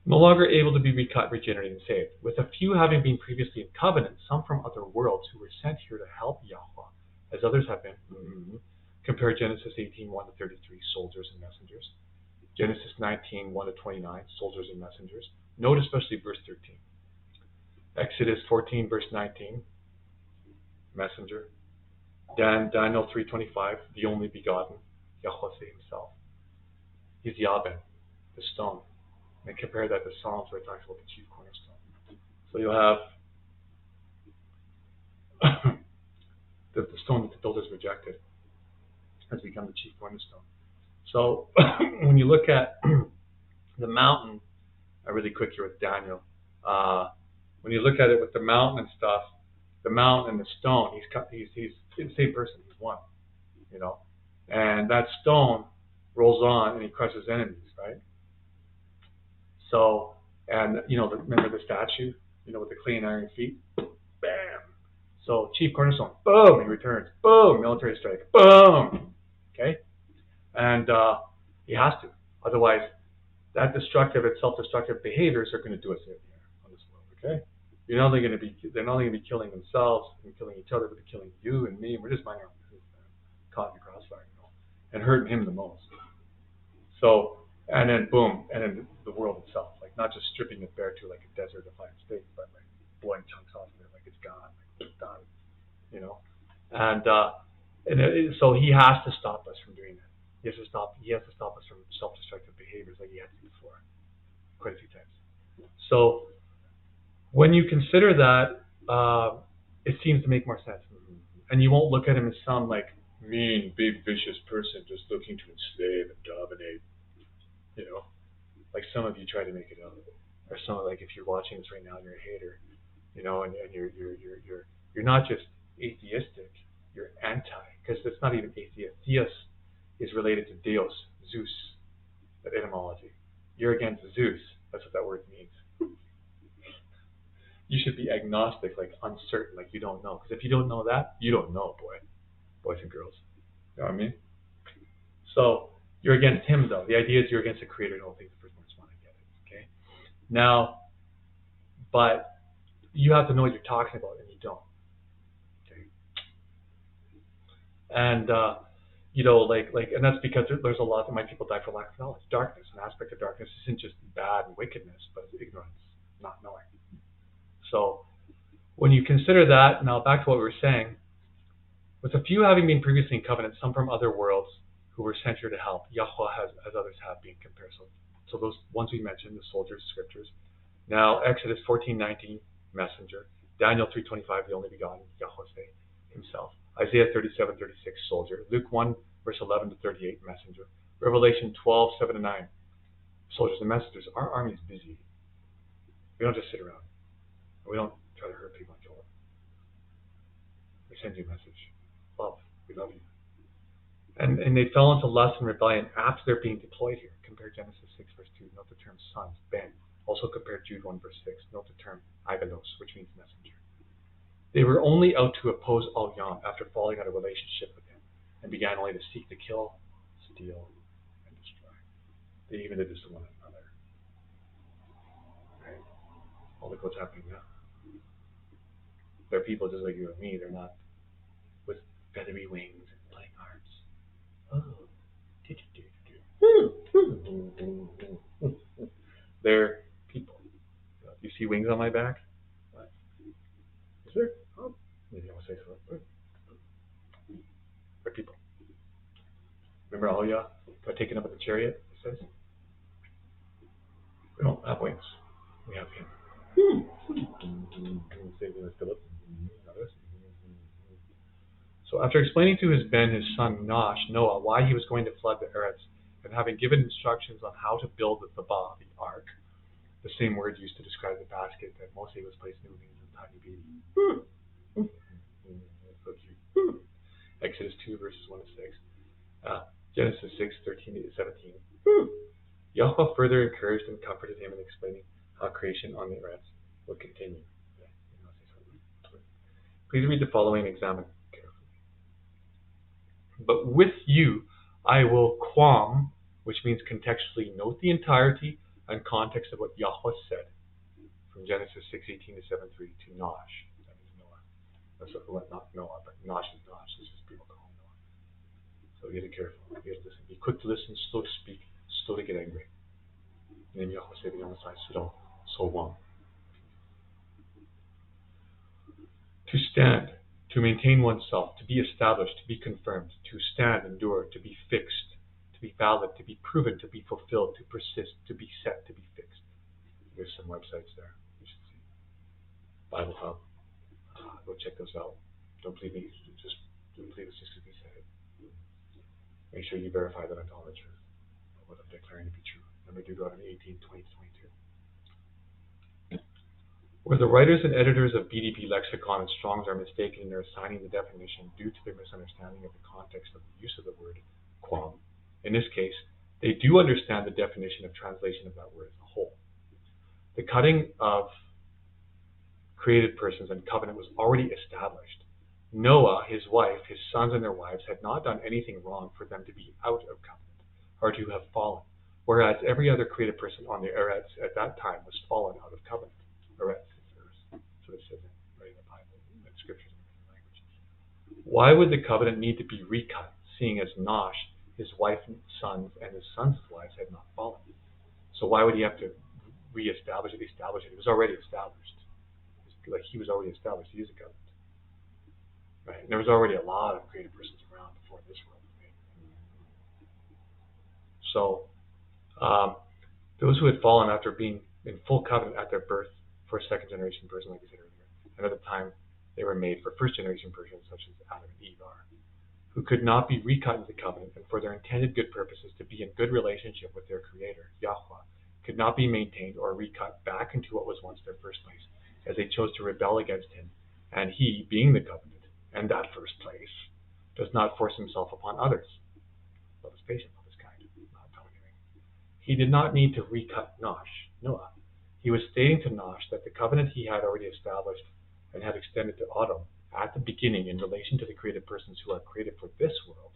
no longer able to be recut, regenerated, and saved. With a few having been previously in covenant, some from other worlds who were sent here to help Yahweh, as others have been. Compare Genesis 18:1 to 33, soldiers and messengers. Genesis 19:1 to 29, soldiers and messengers. Note especially verse 13. Exodus 14, verse 19, messenger. Daniel 3:25, the only begotten, YaHoshuWaH himself. He's Yahweh, the stone. And compare that to Psalms where it talks about the chief cornerstone. So you'll have the stone that the builders rejected has become the chief cornerstone. So when you look at the mountain, really quick here with Daniel, when you look at it with the mountain and stuff, the mountain and the stone, he's the same person, he's one, and that stone rolls on and he crushes enemies, right? So, and remember the statue, with the clay and iron feet? Bam! So, chief cornerstone, boom, he returns, boom, military strike, boom! Okay? And he has to. Otherwise, that destructive and self-destructive behaviors are going to do us in here on this world, okay? They're not only going to be killing themselves and killing each other, but they're killing you and me, and we're just minding our business, caught in the crossfire, and hurting him the most. So, and then boom, and then the world itself, like not just stripping it bare to like a desert of fine steak, but like blowing chunks off of it, like it's gone, like it's done, so he has to stop us from doing that. He has to stop us from self-destructive behaviors like he had to before, quite a few times. So when you consider that, it seems to make more sense, and you won't look at him as some like mean, big, vicious person just looking to enslave and dominate. Like some of you try to make it out, or some like if you're watching this right now and you're a hater, and you're not just atheistic, you're anti, because it's not even atheist. Theos is related to Deus, Zeus, that etymology. You're against Zeus. That's what that word means. You should be agnostic, like uncertain, like you don't know. Because if you don't know that, you don't know, boys and girls. You know what I mean? So You're against him, though. The idea is you're against the creator and all things. The first one respond, I get it. Okay? Now, but you have to know what you're talking about, and you don't. Okay? And, and that's because there's a lot of my people die for lack of knowledge. Darkness, an aspect of darkness isn't just bad and wickedness, but it's ignorance, not knowing. So, when you consider that, now back to what we were saying, with a few having been previously in covenant, some from other worlds who were sent here to help, YaHoWaH as others have been compared. So those ones we mentioned, the soldiers, scriptures. Now Exodus 14:19, messenger. Daniel 3:25, the only begotten, YaHoshuWaH himself. Isaiah 37:36, soldier. Luke 1, verse 11 to 38, messenger. Revelation 12:7-9, soldiers and messengers. Our army is busy. We don't just sit around. We don't try to hurt people and kill them. We send you a message. Love. We love you. And they fell into lust and rebellion after they're being deployed here. Compare Genesis 6, verse 2. Note the term sons, ben. Also compare Jude 1, verse 6. Note the term agalos, which means messenger. They were only out to oppose Al-Yam after falling out of relationship with him, and began only to seek to kill, steal, and destroy. They even did this to one another. Right? Oh, look what's happening now. They're people just like you and me. They're not with feathery wings and playing harps. Oh. They're people. Do you see wings on my back? What? Is there? Oh, maybe I'll say so. They're people. Remember Aliyah got taken up in the chariot, it says? We don't have wings. We have him. So after explaining to his Ben, his son Noah, why he was going to flood the Eretz, and having given instructions on how to build the Tabah, the ark, the same word used to describe the basket that Moses was placed in the tiny baby. So cute. Exodus 2, verses 1 to 6. Genesis 6, 13 to 17. YaHoWaH further encouraged and comforted him in explaining how creation on the Eretz would continue. Please read the following and examine carefully. But with you I will quam, which means contextually note the entirety and context of what YaHoWaH said from Genesis 6:18 to 7:3 to Nosh. That means Noah. That's not Noah, but Nosh is Nosh. This is people call him Noah. So you got to be careful. You got to listen. Be quick to listen, slow to speak, slow to get angry. And then YaHoWaH said, on the side, so one. To stand, to maintain oneself, to be established, to be confirmed, to stand, endure, to be fixed, to be valid, to be proven, to be fulfilled, to persist, to be set, to be fixed. There's some websites there you should see. Bible Hub. Go check those out. Don't believe me. Don't believe it's just because we said it. Make sure you verify that I'm telling the truth. What I'm declaring to be true. Remember Deuteronomy 18:20-22. Where the writers and editors of BDB lexicon and Strong's are mistaken in their assigning the definition due to their misunderstanding of the context of the use of the word quam, in this case, they do understand the definition of translation of that word as a whole. The cutting of created persons and covenant was already established. Noah, his wife, his sons, and their wives had not done anything wrong for them to be out of covenant or to have fallen, whereas every other created person on the Eretz at that time was fallen out of covenant. Eretz. So it says right in the Bible and scriptures in different languages. Why would the covenant need to be recut, seeing as Nosh, his wife and sons, and his sons' wives had not fallen? So why would he have to reestablish it, establish it? It was already established. Like he was already established. He is a covenant. Right? And there was already a lot of created persons around before this world was made. So those who had fallen after being in full covenant at their birth for a second generation person, like we said earlier, and at the time they were made for first generation persons such as Adam and Eve are, who could not be recut into the covenant and for their intended good purposes to be in good relationship with their creator, YaHoWaH, could not be maintained or recut back into what was once their first place, as they chose to rebel against him, and he, being the covenant, and that first place, does not force himself upon others. Love is patient, love is kind, not domineering. He did not need to recut Noah. He was stating to Nosh that the covenant he had already established and had extended to Adam at the beginning in relation to the created persons who are created for this world,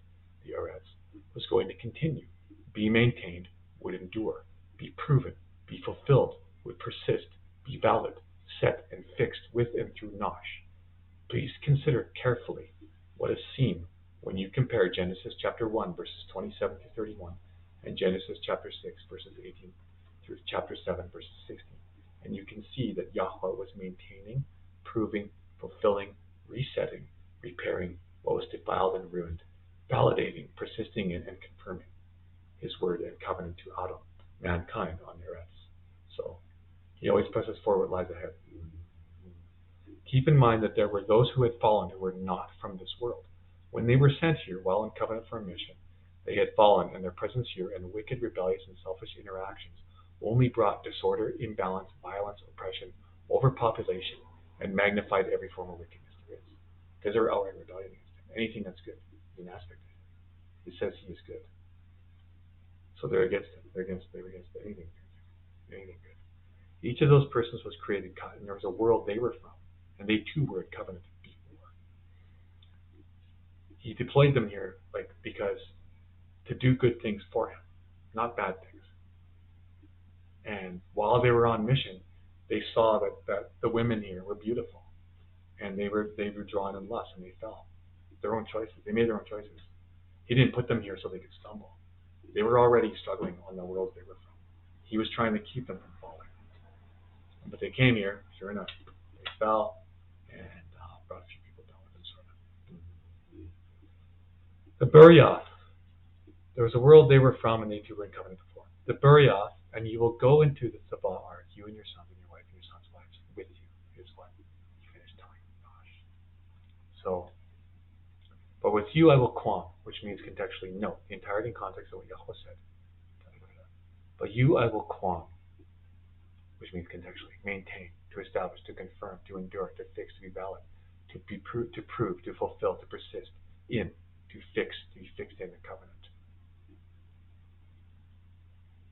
the Eretz, was going to continue, be maintained, would endure, be proven, be fulfilled, would persist, be valid, set and fixed with and through Nosh. Please consider carefully what is seen when you compare Genesis chapter 1 verses 27 to 31 and Genesis chapter 6 verses 18 through chapter 7 verses 16. And you can see that YaHweh was maintaining, proving, fulfilling, resetting, repairing what was defiled and ruined, validating, persisting in, and confirming his word and covenant to Adam, mankind on their earth. So he always presses forward, lies ahead. Keep in mind that there were those who had fallen who were not from this world. When they were sent here while in covenant for a mission, they had fallen, and their presence here and wicked, rebellious, and selfish interactions only brought disorder, imbalance, violence, oppression, overpopulation, and magnified every form of wickedness there is. Because they're outright rebellion against him. Anything that's good is an aspect of him. He says he is good. So they're against him. They were against anything good. Each of those persons was created, and there was a world they were from, and they too were in covenant before. He deployed them here, because to do good things for him, not bad things. And while they were on mission, they saw that the women here were beautiful, and they were drawn in lust, and they fell. Their own choices. They made their own choices. He didn't put them here so they could stumble. They were already struggling on the worlds they were from. He was trying to keep them from falling. But they came here, sure enough. They fell and brought a few people down with them, sort of. The Buryath. There was a world they were from, and they too were in covenant before. The Buryath, and you will go into the Sabah ark, you and your sons and your wife and your sons' wives, with you, is what he finished telling Josh. So, but with you I will quam, which means contextually note the entirety and context of what Yahweh said. But you I will quam, which means contextually maintain, to establish, to confirm, to endure, to fix, to be valid, to prove, to fulfill, to persist in, to fix, to be fixed in the covenant.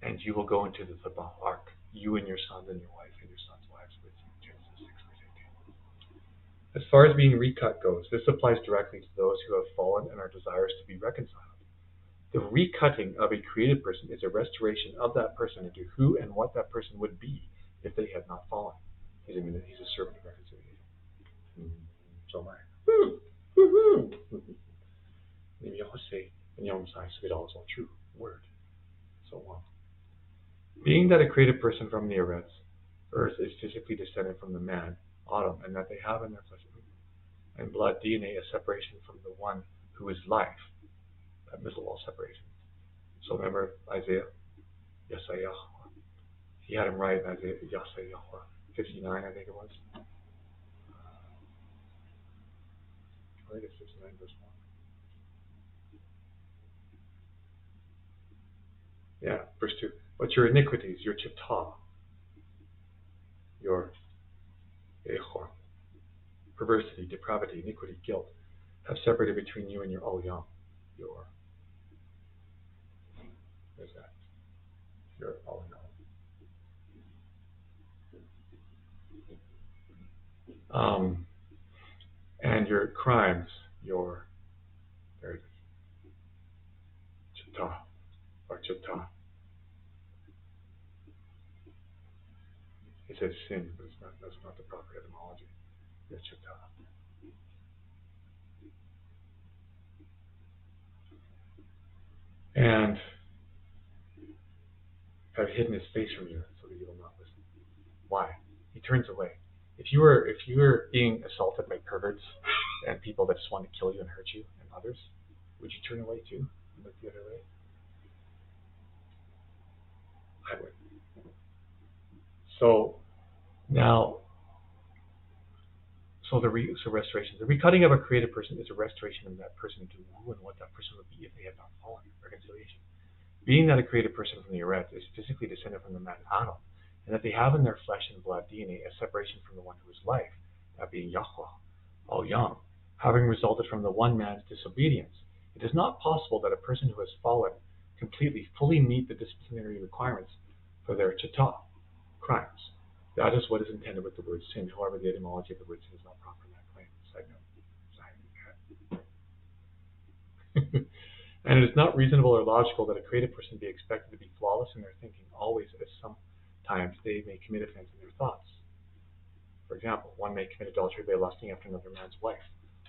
And you will go into the Sabah ark, you and your sons and your wife and your sons' wives with you. Genesis 6 verse 18. As far as being recut goes, this applies directly to those who have fallen and are desirous to be reconciled. The recutting of a created person is a restoration of that person into who and what that person would be if they had not fallen. He's a servant of reconciliation. So am I. YaHoshuWaH and YaHoshuWaH, so it all is all true. Word. So on. Being that a created person from the earth is physically descended from the man, Adam, and that they have in their flesh and blood DNA a separation from the one who is life, that middle wall separation. So remember Isaiah, YaHsayAh. He had him right in Isaiah, YaHsayAh, 59, I think it was. I think it's 59 verse 1. Yeah, verse 2. But your iniquities, your chitah, your perversity, depravity, iniquity, guilt, have separated between you and your Olyam, your Olyam. And your crimes, your chitah, or chitah. It says sin, but that's not the proper etymology. Your chitah. And have hidden his face from you so that you will not listen. Why? He turns away. If you were being assaulted by perverts and people that just want to kill you and hurt you and others, would you turn away too and look the other way? I would. So now, so restoration. The recutting of a created person is a restoration of that person into who and what that person would be if they had not fallen. Reconciliation. Being that a created person from the earth is physically descended from the man Adam, and that they have in their flesh and blood DNA a separation from the one who is life, that being Yahweh, all young, having resulted from the one man's disobedience, it is not possible that a person who has fallen completely, fully meet the disciplinary requirements for their chitah, crimes. That is what is intended with the word sin. However, the etymology of the word sin is not proper in that claim. Side note. And it is not reasonable or logical that a created person be expected to be flawless in their thinking always, as sometimes they may commit offense in their thoughts. For example, one may commit adultery by lusting after another man's wife,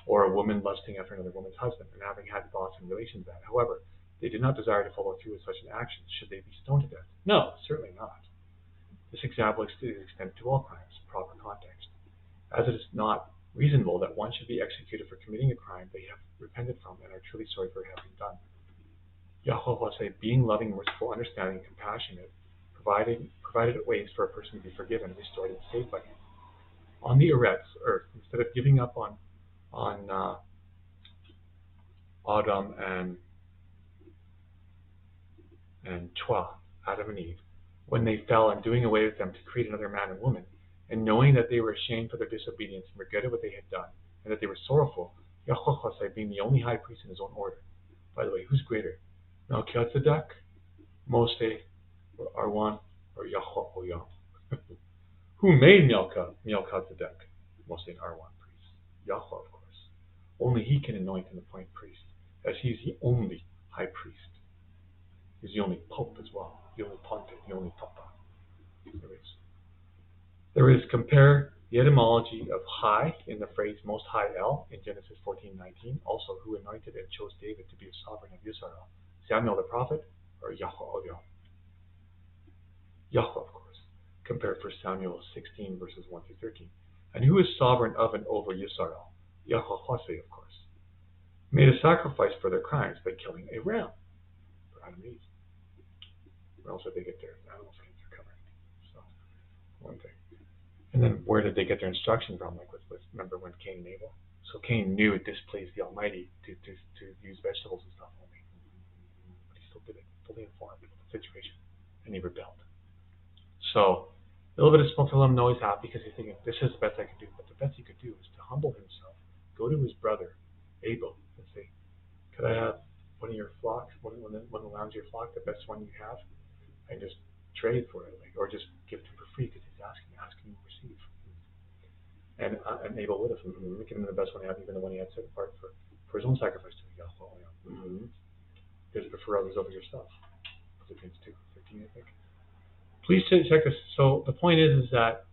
or a woman lusting after another woman's husband, and having had thoughts and relations that, however, they did not desire to follow through with such an action. Should they be stoned to death? No, certainly not. This example is extended to all crimes, proper context, as it is not reasonable that one should be executed for committing a crime they have repented from and are truly sorry for having done. YaHooWaSAy, being loving, merciful, understanding, and compassionate, provided ways for a person to be forgiven, restored, and saved by him. On the earth, instead of giving up on Adam and Chua, Adam and Eve, when they fell, and doing away with them to create another man and woman, and knowing that they were ashamed for their disobedience and regretted what they had done, and that they were sorrowful, YaHooWaSAy, being the only high priest in his own order. By the way, who's greater, Melchizedek, Mose, or Arwan, or YaHshuWaH? Who made Melchizedek, Mose, and Arwan priests? Yahweh, of course. Only he can anoint and appoint priests, as he is the only high priest. He's the only pope as well, the only pontiff, the only papa. There is compare the etymology of high in the phrase Most High El in Genesis 14:19, also who anointed and chose David to be a sovereign of Israel, Samuel the prophet, or YaHshuWaH? Yahweh, of course. Compare 1 Samuel 16 verses 1 through 13. And who is sovereign of and over Israel? YaHooWaSAy, of course. Made a sacrifice for their crimes by killing a ram for Adam and Eve. Where else did they get their animal skins are covered? So, one thing. And then where did they get their instruction from? Like with remember when Cain and Abel? So Cain knew it displeased the Almighty to use vegetables and stuff only. But he still did it, fully informed of the situation. And he rebelled. So a little bit of smoke alarm noise happened because he's thinking, this is the best I can do. But the best he could do is to humble himself, go to his brother, Abel, and say, could I have one of your flocks, one of the lambs of your flock, the best one you have, and just trade for it, or just give it to him for free because he's asking, you receive. And Abel would have given him the best one he had, even the one he had set apart for his own sacrifice to Yahweh. Because prefer others over yourself. Philippians 2:13, I think. Please check this. So the point is that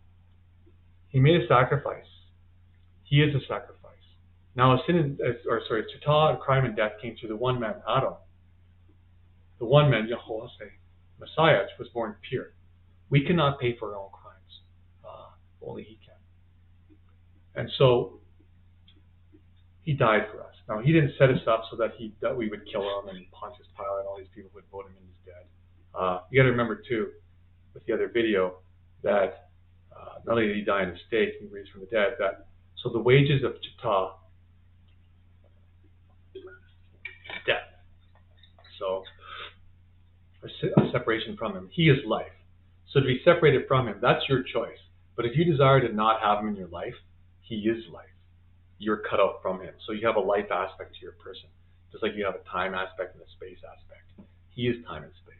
he made a sacrifice. He is a sacrifice. Now, Chita, crime and death came through the one man, Adam. The one man, YaHooWaSAy, Messiah, was born pure. We cannot pay for our own crimes. Only he can. And so he died for us. Now, he didn't set us up so that we would kill him and Pontius Pilate and all these people would vote him in as dead. You got to remember too, with the other video, that not only did he die in a stake, he raised from the dead. So the wages of Chita is death. So a separation from him. He is life. So to be separated from him, that's your choice. But if you desire to not have him in your life, he is life. You're cut out from him. So you have a life aspect to your person. Just like you have a time aspect and a space aspect. He is time and space.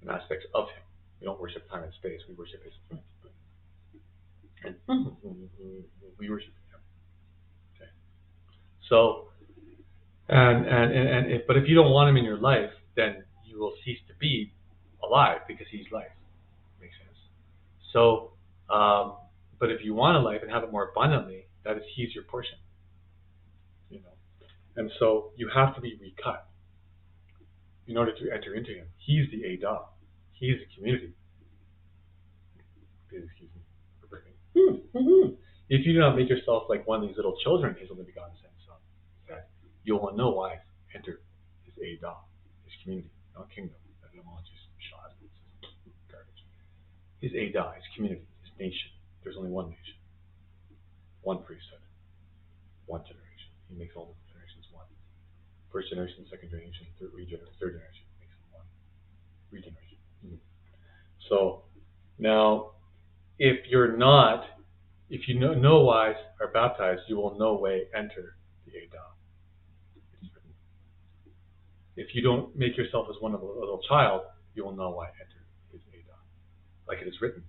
And aspects of him. We don't worship time and space. We worship his. And we worship him. Okay. So, but if you don't want him in your life, then you will cease to be alive because he's life. Makes sense. So, but if you want a life and have it more abundantly, that is, he's your portion. And so you have to be recut in order to enter into him. He's the Ada. He's the community. Excuse me for breaking. If you do not make yourself like one of these little children, his only begotten son, that you will no wise enter his Ada, his community, not kingdom. That etymology is shot. Garbage. His Ada, his community, his nation. There's only one nation, one priesthood, one generation. He makes all the generations one. First generation, second generation, third generation makes them one. Regeneration. So now, if you no wise are baptized, you will no way enter the Ada. If you don't make yourself as one of a little child, you will no way enter his Ada. Like it is written,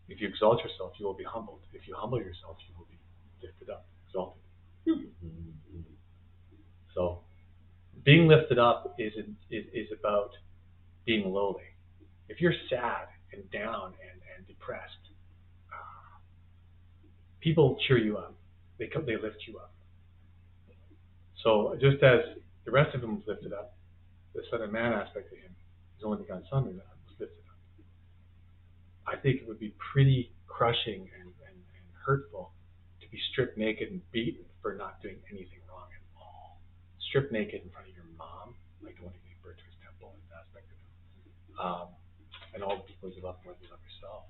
if you exalt yourself, you will be humbled. If you humble yourself, you will be lifted up, exalted. So, Being lifted up is about being lowly. If you're sad and down and depressed, people cheer you up. They lift you up. So just as the rest of him was lifted up, the Son of Man aspect of him, his only begotten Son, was lifted up. I think it would be pretty crushing and hurtful to be stripped naked and beaten for not doing anything wrong at all. Stripped naked in front of your mom, like the one who gave birth to his temple, is an aspect of him. And all the people you love more than you love yourself,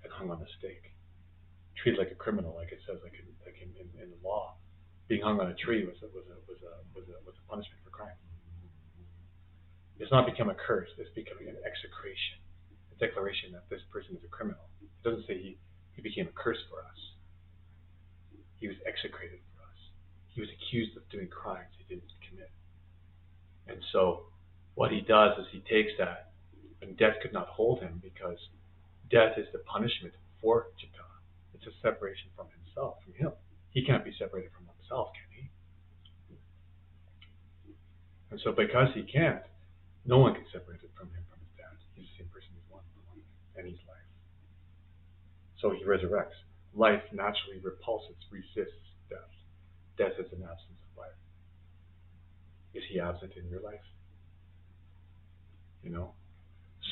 and hung on a stake, treated like a criminal, like it says, like in the law. Being hung on a tree was a punishment for crime. It's not become a curse; it's becoming an execration, a declaration that this person is a criminal. It doesn't say he became a curse for us. He was execrated for us. He was accused of doing crimes he didn't commit. And so, what he does is he takes that, and death could not hold him because death is the punishment for Jehovah. It's a separation from himself, from him. He can't be separated from himself, can he? And so because he can't, no one can separate it from him, from his dad. He's the same person, he's one, and he's life. So he resurrects. Life naturally repulses, resists death. Death is an absence of life. Is he absent in your life?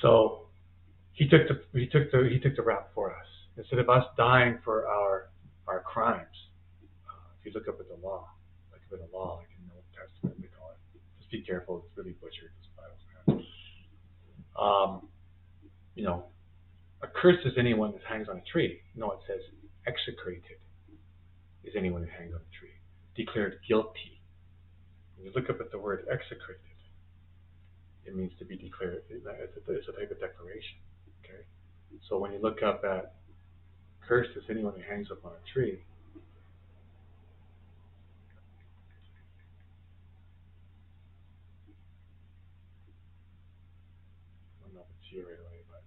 So he took the rap for us. Instead of us dying for our crimes, if you look up at the law, like in the Old Testament, they call it. Just be careful; it's really butchered. This Bible, accursed is anyone that hangs on a tree. No, it says execrated is anyone who hangs on a tree. Declared guilty. When you look up at the word execrated, it means to be declared. It's a type of declaration. Okay, so when you look up at cursed is anyone who hangs up on a tree. I don't know if it's here right away, but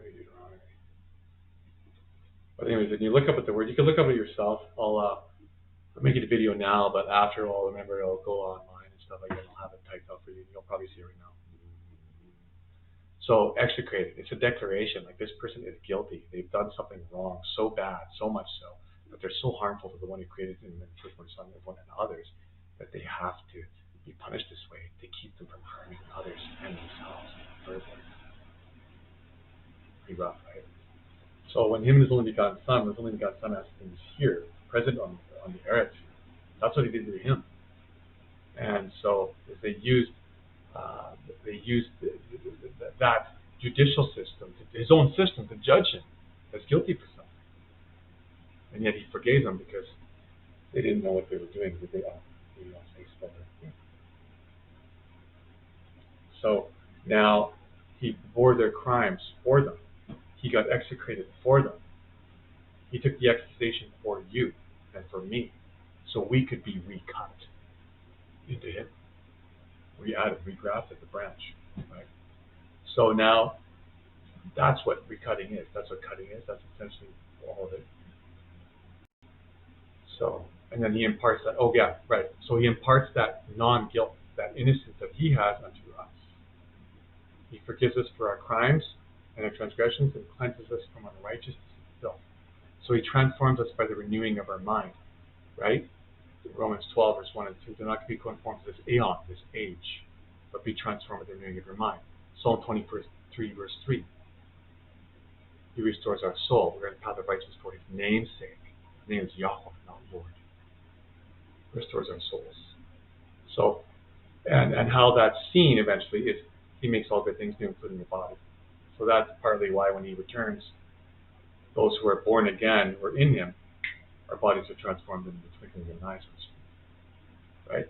maybe wrong. But anyways, when you look up at the word, you can look up at yourself. I'll make it a video now, but after I'll remember it'll go online and stuff like that. I'll have it typed out for you. You'll probably see it right now. So execrated, it's a declaration. Like this person is guilty. They've done something wrong, so bad, so much so that they're so harmful to the one who created them and the firstborn son of one and others that they have to be punished this way to keep them from harming others and themselves further. Pretty rough, right? So when him and his only begotten son has things here, present on the earth, that's what he did to him. And so if they used that judicial system, his own system, to judge him as guilty for something. And yet he forgave them because they didn't know what they were doing. So now he bore their crimes for them. He got execrated for them. He took the accusation for you and for me, so we could be recut into him. Re-added, regrafted the branch, right? So now, that's what recutting is. That's what cutting is. That's essentially all of it. So, and then he imparts that. Oh yeah, right. So he imparts that non-guilt, that innocence that he has unto us. He forgives us for our crimes and our transgressions and cleanses us from unrighteousness and filth. So he transforms us by the renewing of our mind, right? Romans 12, verse 1 and 2. Do not be conformed to this aeon, this age, but be transformed by the renewing of your mind. Psalm 23, verse 3. He restores our soul. We're in the path of righteousness for his name's sake. His name is Yahweh, not Lord. Restores our souls. So, and how that's seen eventually is he makes all good things new, including the body. So that's partly why when he returns, those who are born again, who are in him, our bodies are transformed into the twinkling of an eye, right?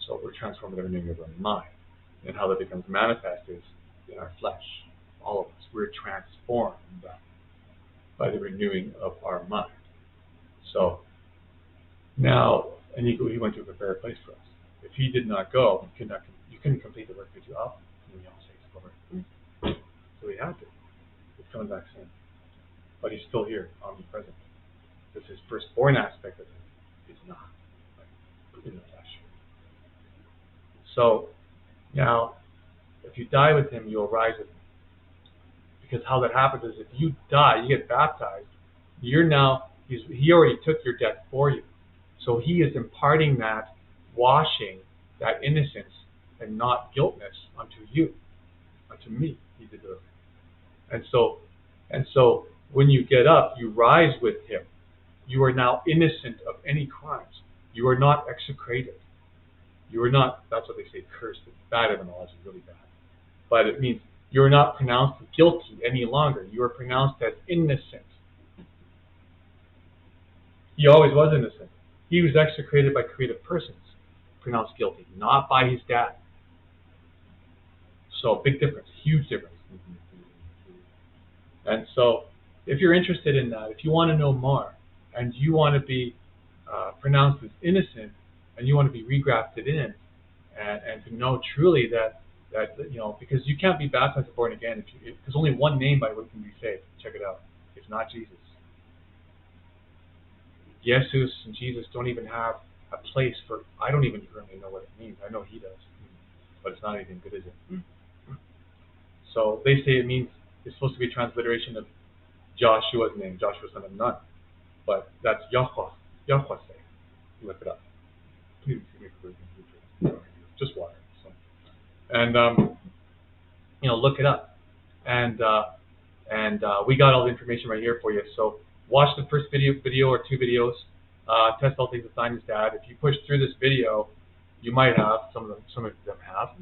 So we're transformed by the renewing of our mind. And how that becomes manifest is in our flesh, all of us. We're transformed by the renewing of our mind. So now, and he went to prepare a place for us. If he did not go, you couldn't complete the work that you up. So he had to. He's coming back soon. But he's still here, omnipresent. This is his firstborn aspect of him.
is not in the flesh.
So now, if you die with him, you will rise with him. Because how that happens is, if you die, you get baptized. He already took your death for you. So he is imparting that washing, that innocence, and not guiltness unto you, unto me. He did it. And so when you get up, you rise with him. You are now innocent of any crimes. You are not execrated. You are not, that's what they say, cursed. It's bad etymology, really bad. But it means you are not pronounced guilty any longer. You are pronounced as innocent. He always was innocent. He was execrated by creative persons, pronounced guilty, not by his dad. So big difference, huge difference. And so if you're interested in that, if you want to know more, and you want to be pronounced as innocent, and you want to be regrafted in, and to know truly that because you can't be baptized and born again if there's only one name by which you can be saved. Check it out. It's not Jesus. Jesus and Jesus don't even have a place for. I don't even currently know what it means. I know he does, but it's not anything good, is it? So they say it means, it's supposed to be a transliteration of Joshua's name, Joshua son of Nun, but that's YaHoWaSAy. Look it up. Please give me a just water. So. And look it up. And we got all the information right here for you. So watch the first video or two videos. Test all things assigned his dad. If you push through this video, you might have some of them have.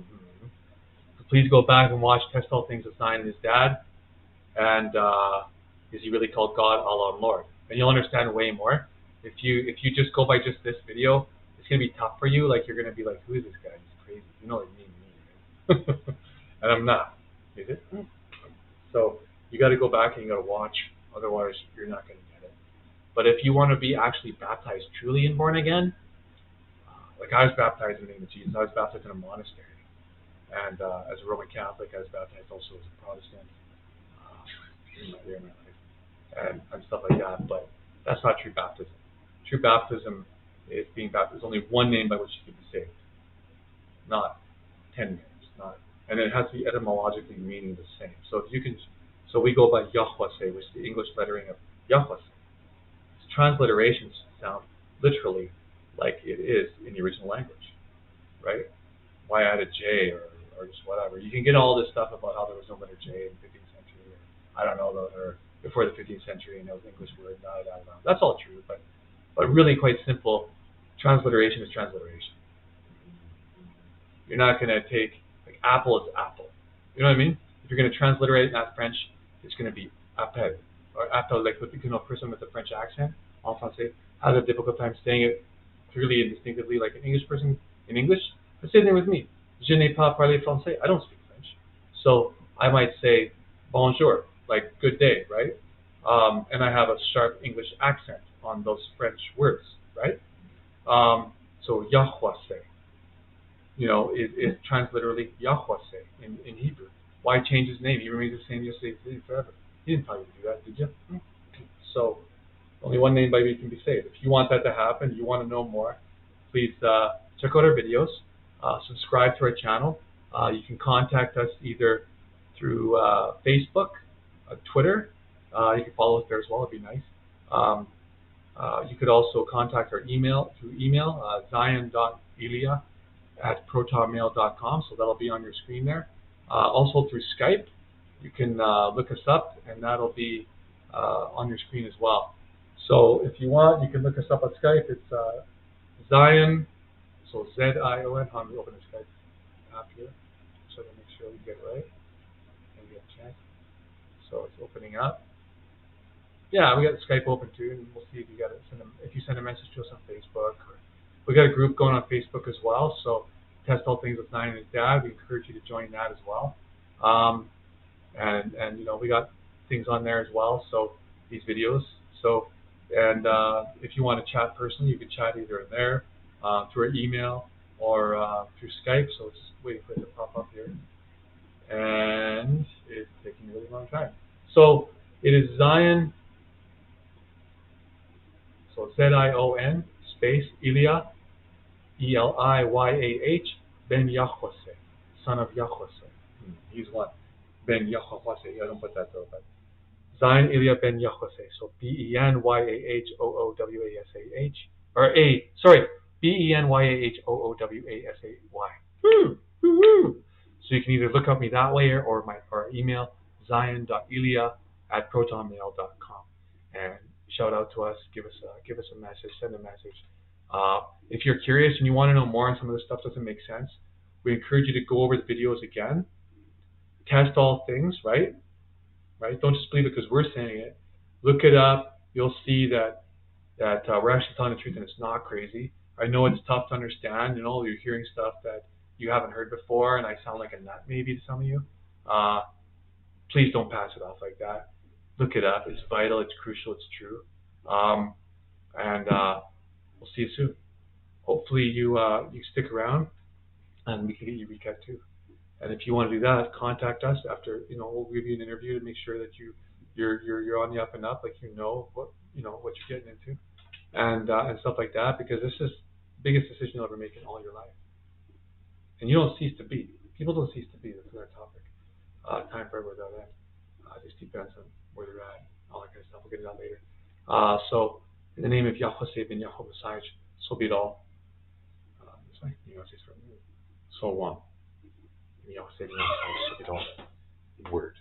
So please go back and watch Test All Things Assigned His Dad, and is he really called God, Allah, and Lord? And you'll understand way more. If you just go by just this video, it's gonna be tough for you. Like, you're gonna be like, who is this guy? He's crazy. You know what I mean? Right? And I'm not. Is it? So you got to go back and you got to watch. Otherwise, you're not gonna get it. But if you want to be actually baptized truly and born again, like I was baptized in the name of Jesus. I was baptized in a monastery. And as a Roman Catholic, I was baptized also as a Protestant in my life, and stuff like that. But that's not true baptism. True baptism is being baptized. There's only one name by which you can be saved, not 10 names. And it has to be etymologically meaning the same. So so we go by YaHooWaSAy, which is the English lettering of YaHooWaSAy. Its transliterations sound literally like it is in the original language, right? Why add a J or just whatever? You can get all this stuff about how there was no letter J in the 15th century, or I don't know, or before the 15th century, and there was English word. That's all true, but really quite simple. Transliteration is transliteration. You're not going to take, like, apple is apple. You know what I mean? If you're going to transliterate in that French, it's going to be appel, or appel, like a person with a French accent, en français, has a difficult time saying it clearly and distinctively like an English person in English. The same thing with me. Je n'ai pas parlé français. I don't speak French. So I might say bonjour, like good day, right? And I have a sharp English accent on those French words, right? So YaHooWaSAy, is transliterally YaHooWaSAy in Hebrew. Why change his name? He remains the same yesterday, today, forever. He didn't tell you to do that, did you? So only one name by which you can be saved. If you want that to happen, you want to know more, please check out our videos. Subscribe to our channel. You can contact us either through Facebook, Twitter. You can follow us there as well. It'd be nice. You could also contact our email through email, zion.elia@protonmail.com. So that'll be on your screen there. Also through Skype, you can look us up, and that'll be on your screen as well. So if you want, you can look us up on Skype. It's Zion. So Zion. Let me open the Skype app here, so to make sure we get it right and get a chance. So it's opening up. Yeah, we got Skype open too, and we'll see if you if you send a message to us on Facebook. We got a group going on Facebook as well. So Test All Things with Zion and his dad. We encourage you to join that as well. And we got things on there as well. So these videos. So if you want to chat personally, you can chat either there, through our email, or through Skype. So it's just waiting for it to pop up here, and it's taking a really long time. So it is Zion. So Zion space, Eliah, Eliyah, ben YaHoshuWaH, son of YaHoshuWaH. He's one. Ben YaHoShayAh. I don't put that though, but Zion Eliah ben YaHoshuWaH. So BenYaHoWasAh, or BenYaHoWasAY. So you can either look up me that way or email zion.elia@protonmail.com and shout out to us, give us a message, send a message. If you're curious and you want to know more and some of this stuff doesn't make sense, we encourage you to go over the videos again, test all things, right? Don't just believe it because we're saying it. Look it up. You'll see that we're actually telling the truth and it's not crazy. I know it's tough to understand. You're hearing stuff that you haven't heard before, and I sound like a nut maybe to some of you. Please don't pass it off like that. Look it up. It's vital. It's crucial. It's true. And we'll see you soon. Hopefully you stick around, and we can get you recut too. And if you want to do that, contact us after. We'll give you an interview to make sure that you're on the up and up, like what what you're getting into, and stuff like that. Because this is the biggest decision you'll ever make in all your life. And you don't cease to be. People don't cease to be. That's another topic. Time forever without end. It just depends on where they're at. All that kind of stuff. We'll get into that later. So, in the name of YaHoshuWaH and YaHoShayAh, so be it all. So one. YaHoshuWaH and YaHoShayAh, so be it all. Word.